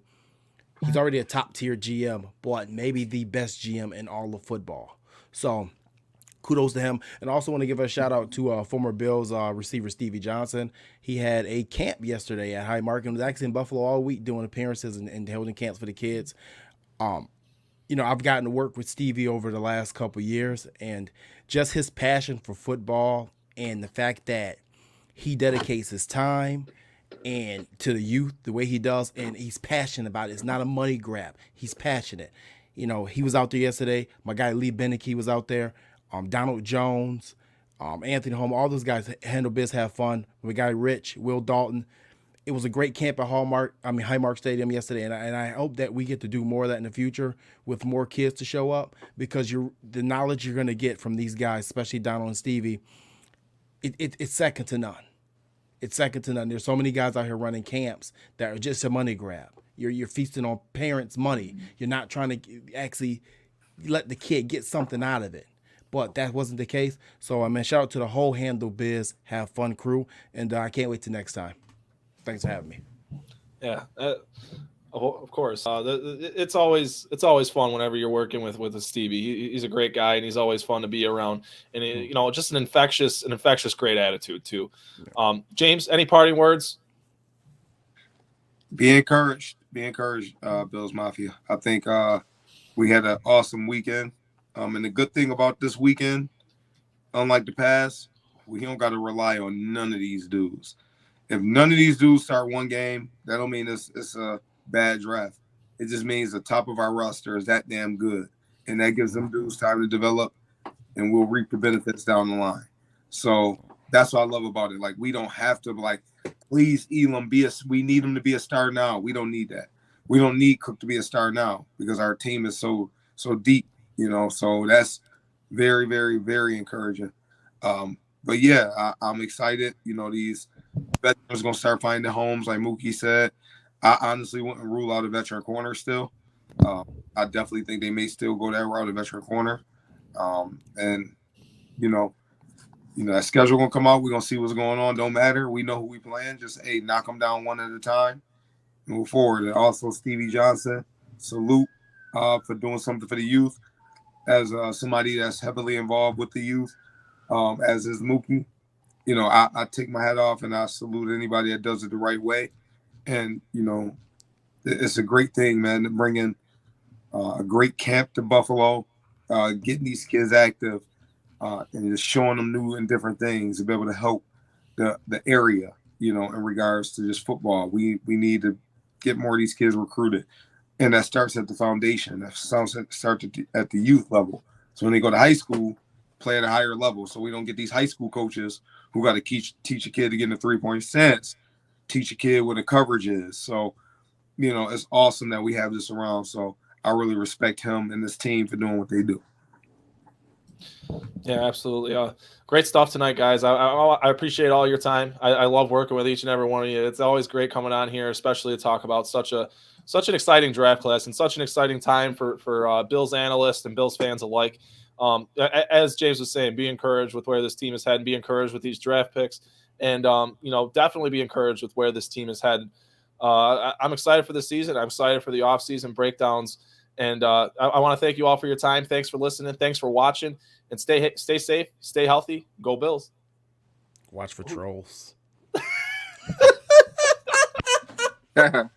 He's already a top tier GM, but maybe the best GM in all of football. So kudos to him. And I also want to give a shout out to former Bills receiver Stevie Johnson. He had a camp yesterday at High Mark and was actually in Buffalo all week doing appearances and holding camps for the kids. You know, I've gotten to work with Stevie over the last couple years, and just his passion for football and the fact that he dedicates his time and to the youth the way he does, and he's passionate about it. It's not a money grab. He's passionate. You know, he was out there yesterday. My guy Lee Beneke was out there. Donald Jones, Anthony Holmes, all those guys handle biz, have fun. My guy Rich, Will Dalton. It was a great camp at Highmark Stadium yesterday, and I hope that we get to do more of that in the future with more kids to show up, because the knowledge you're going to get from these guys, especially Donald and Stevie, it's second to none. It's second to none. There's so many guys out here running camps that are just a money grab. You're feasting on parents' money. You're not trying to actually let the kid get something out of it. But that wasn't the case. So, shout out to the whole Handle Biz, Have Fun crew, and I can't wait till next time. Thanks for having me. Yeah, of course. It's always fun whenever you're working with a Stevie. He's a great guy, and he's always fun to be around. And you know, just an infectious, great attitude too. James, any parting words? Be encouraged, Bills Mafia. I think we had an awesome weekend. And the good thing about this weekend, unlike the past, we don't got to rely on none of these dudes. If none of these dudes start one game, that don't mean it's a bad draft. It just means the top of our roster is that damn good. And that gives them dudes time to develop, and we'll reap the benefits down the line. So that's what I love about it. Like, we don't have to, like, please, Elam, we need him to be a star now. We don't need that. We don't need Cook to be a star now, because our team is so deep, you know. So that's very, very, very encouraging. But yeah, I'm excited. You know, these veterans going to start finding homes, like Mookie said. I honestly wouldn't rule out a veteran corner still. I definitely think they may still go that route, a veteran corner. And, you know, that schedule going to come out. We're going to see what's going on. Don't matter. We know who we playing. Just, knock them down one at a time. Move forward. And also Stevie Johnson, salute for doing something for the youth. As somebody that's heavily involved with the youth, as is Mookie. You know, I take my hat off and I salute anybody that does it the right way. And, you know, it's a great thing, man, to bring in a great camp to Buffalo, getting these kids active, and just showing them new and different things to be able to help the area, you know, in regards to just football. We need to get more of these kids recruited. And that starts at the foundation. That starts at the youth level. So when they go to high school, play at a higher level. So we don't get these high school coaches who got to teach a kid to get in the three-point stance, teach a kid what the coverage is. So, you know, it's awesome that we have this around. So I really respect him and this team for doing what they do. Yeah, absolutely. Great stuff tonight, guys. I appreciate all your time. I love working with each and every one of you. It's always great coming on here, especially to talk about such an exciting draft class and such an exciting time for Bills analysts and Bills fans alike. As James was saying, be encouraged with where this team is heading. Be encouraged with these draft picks, and you know, definitely be encouraged with where this team is heading. I'm excited for the season. I'm excited for the off-season breakdowns, and I want to thank you all for your time. Thanks for listening. Thanks for watching, and stay safe, stay healthy. Go Bills. Watch for trolls. Michael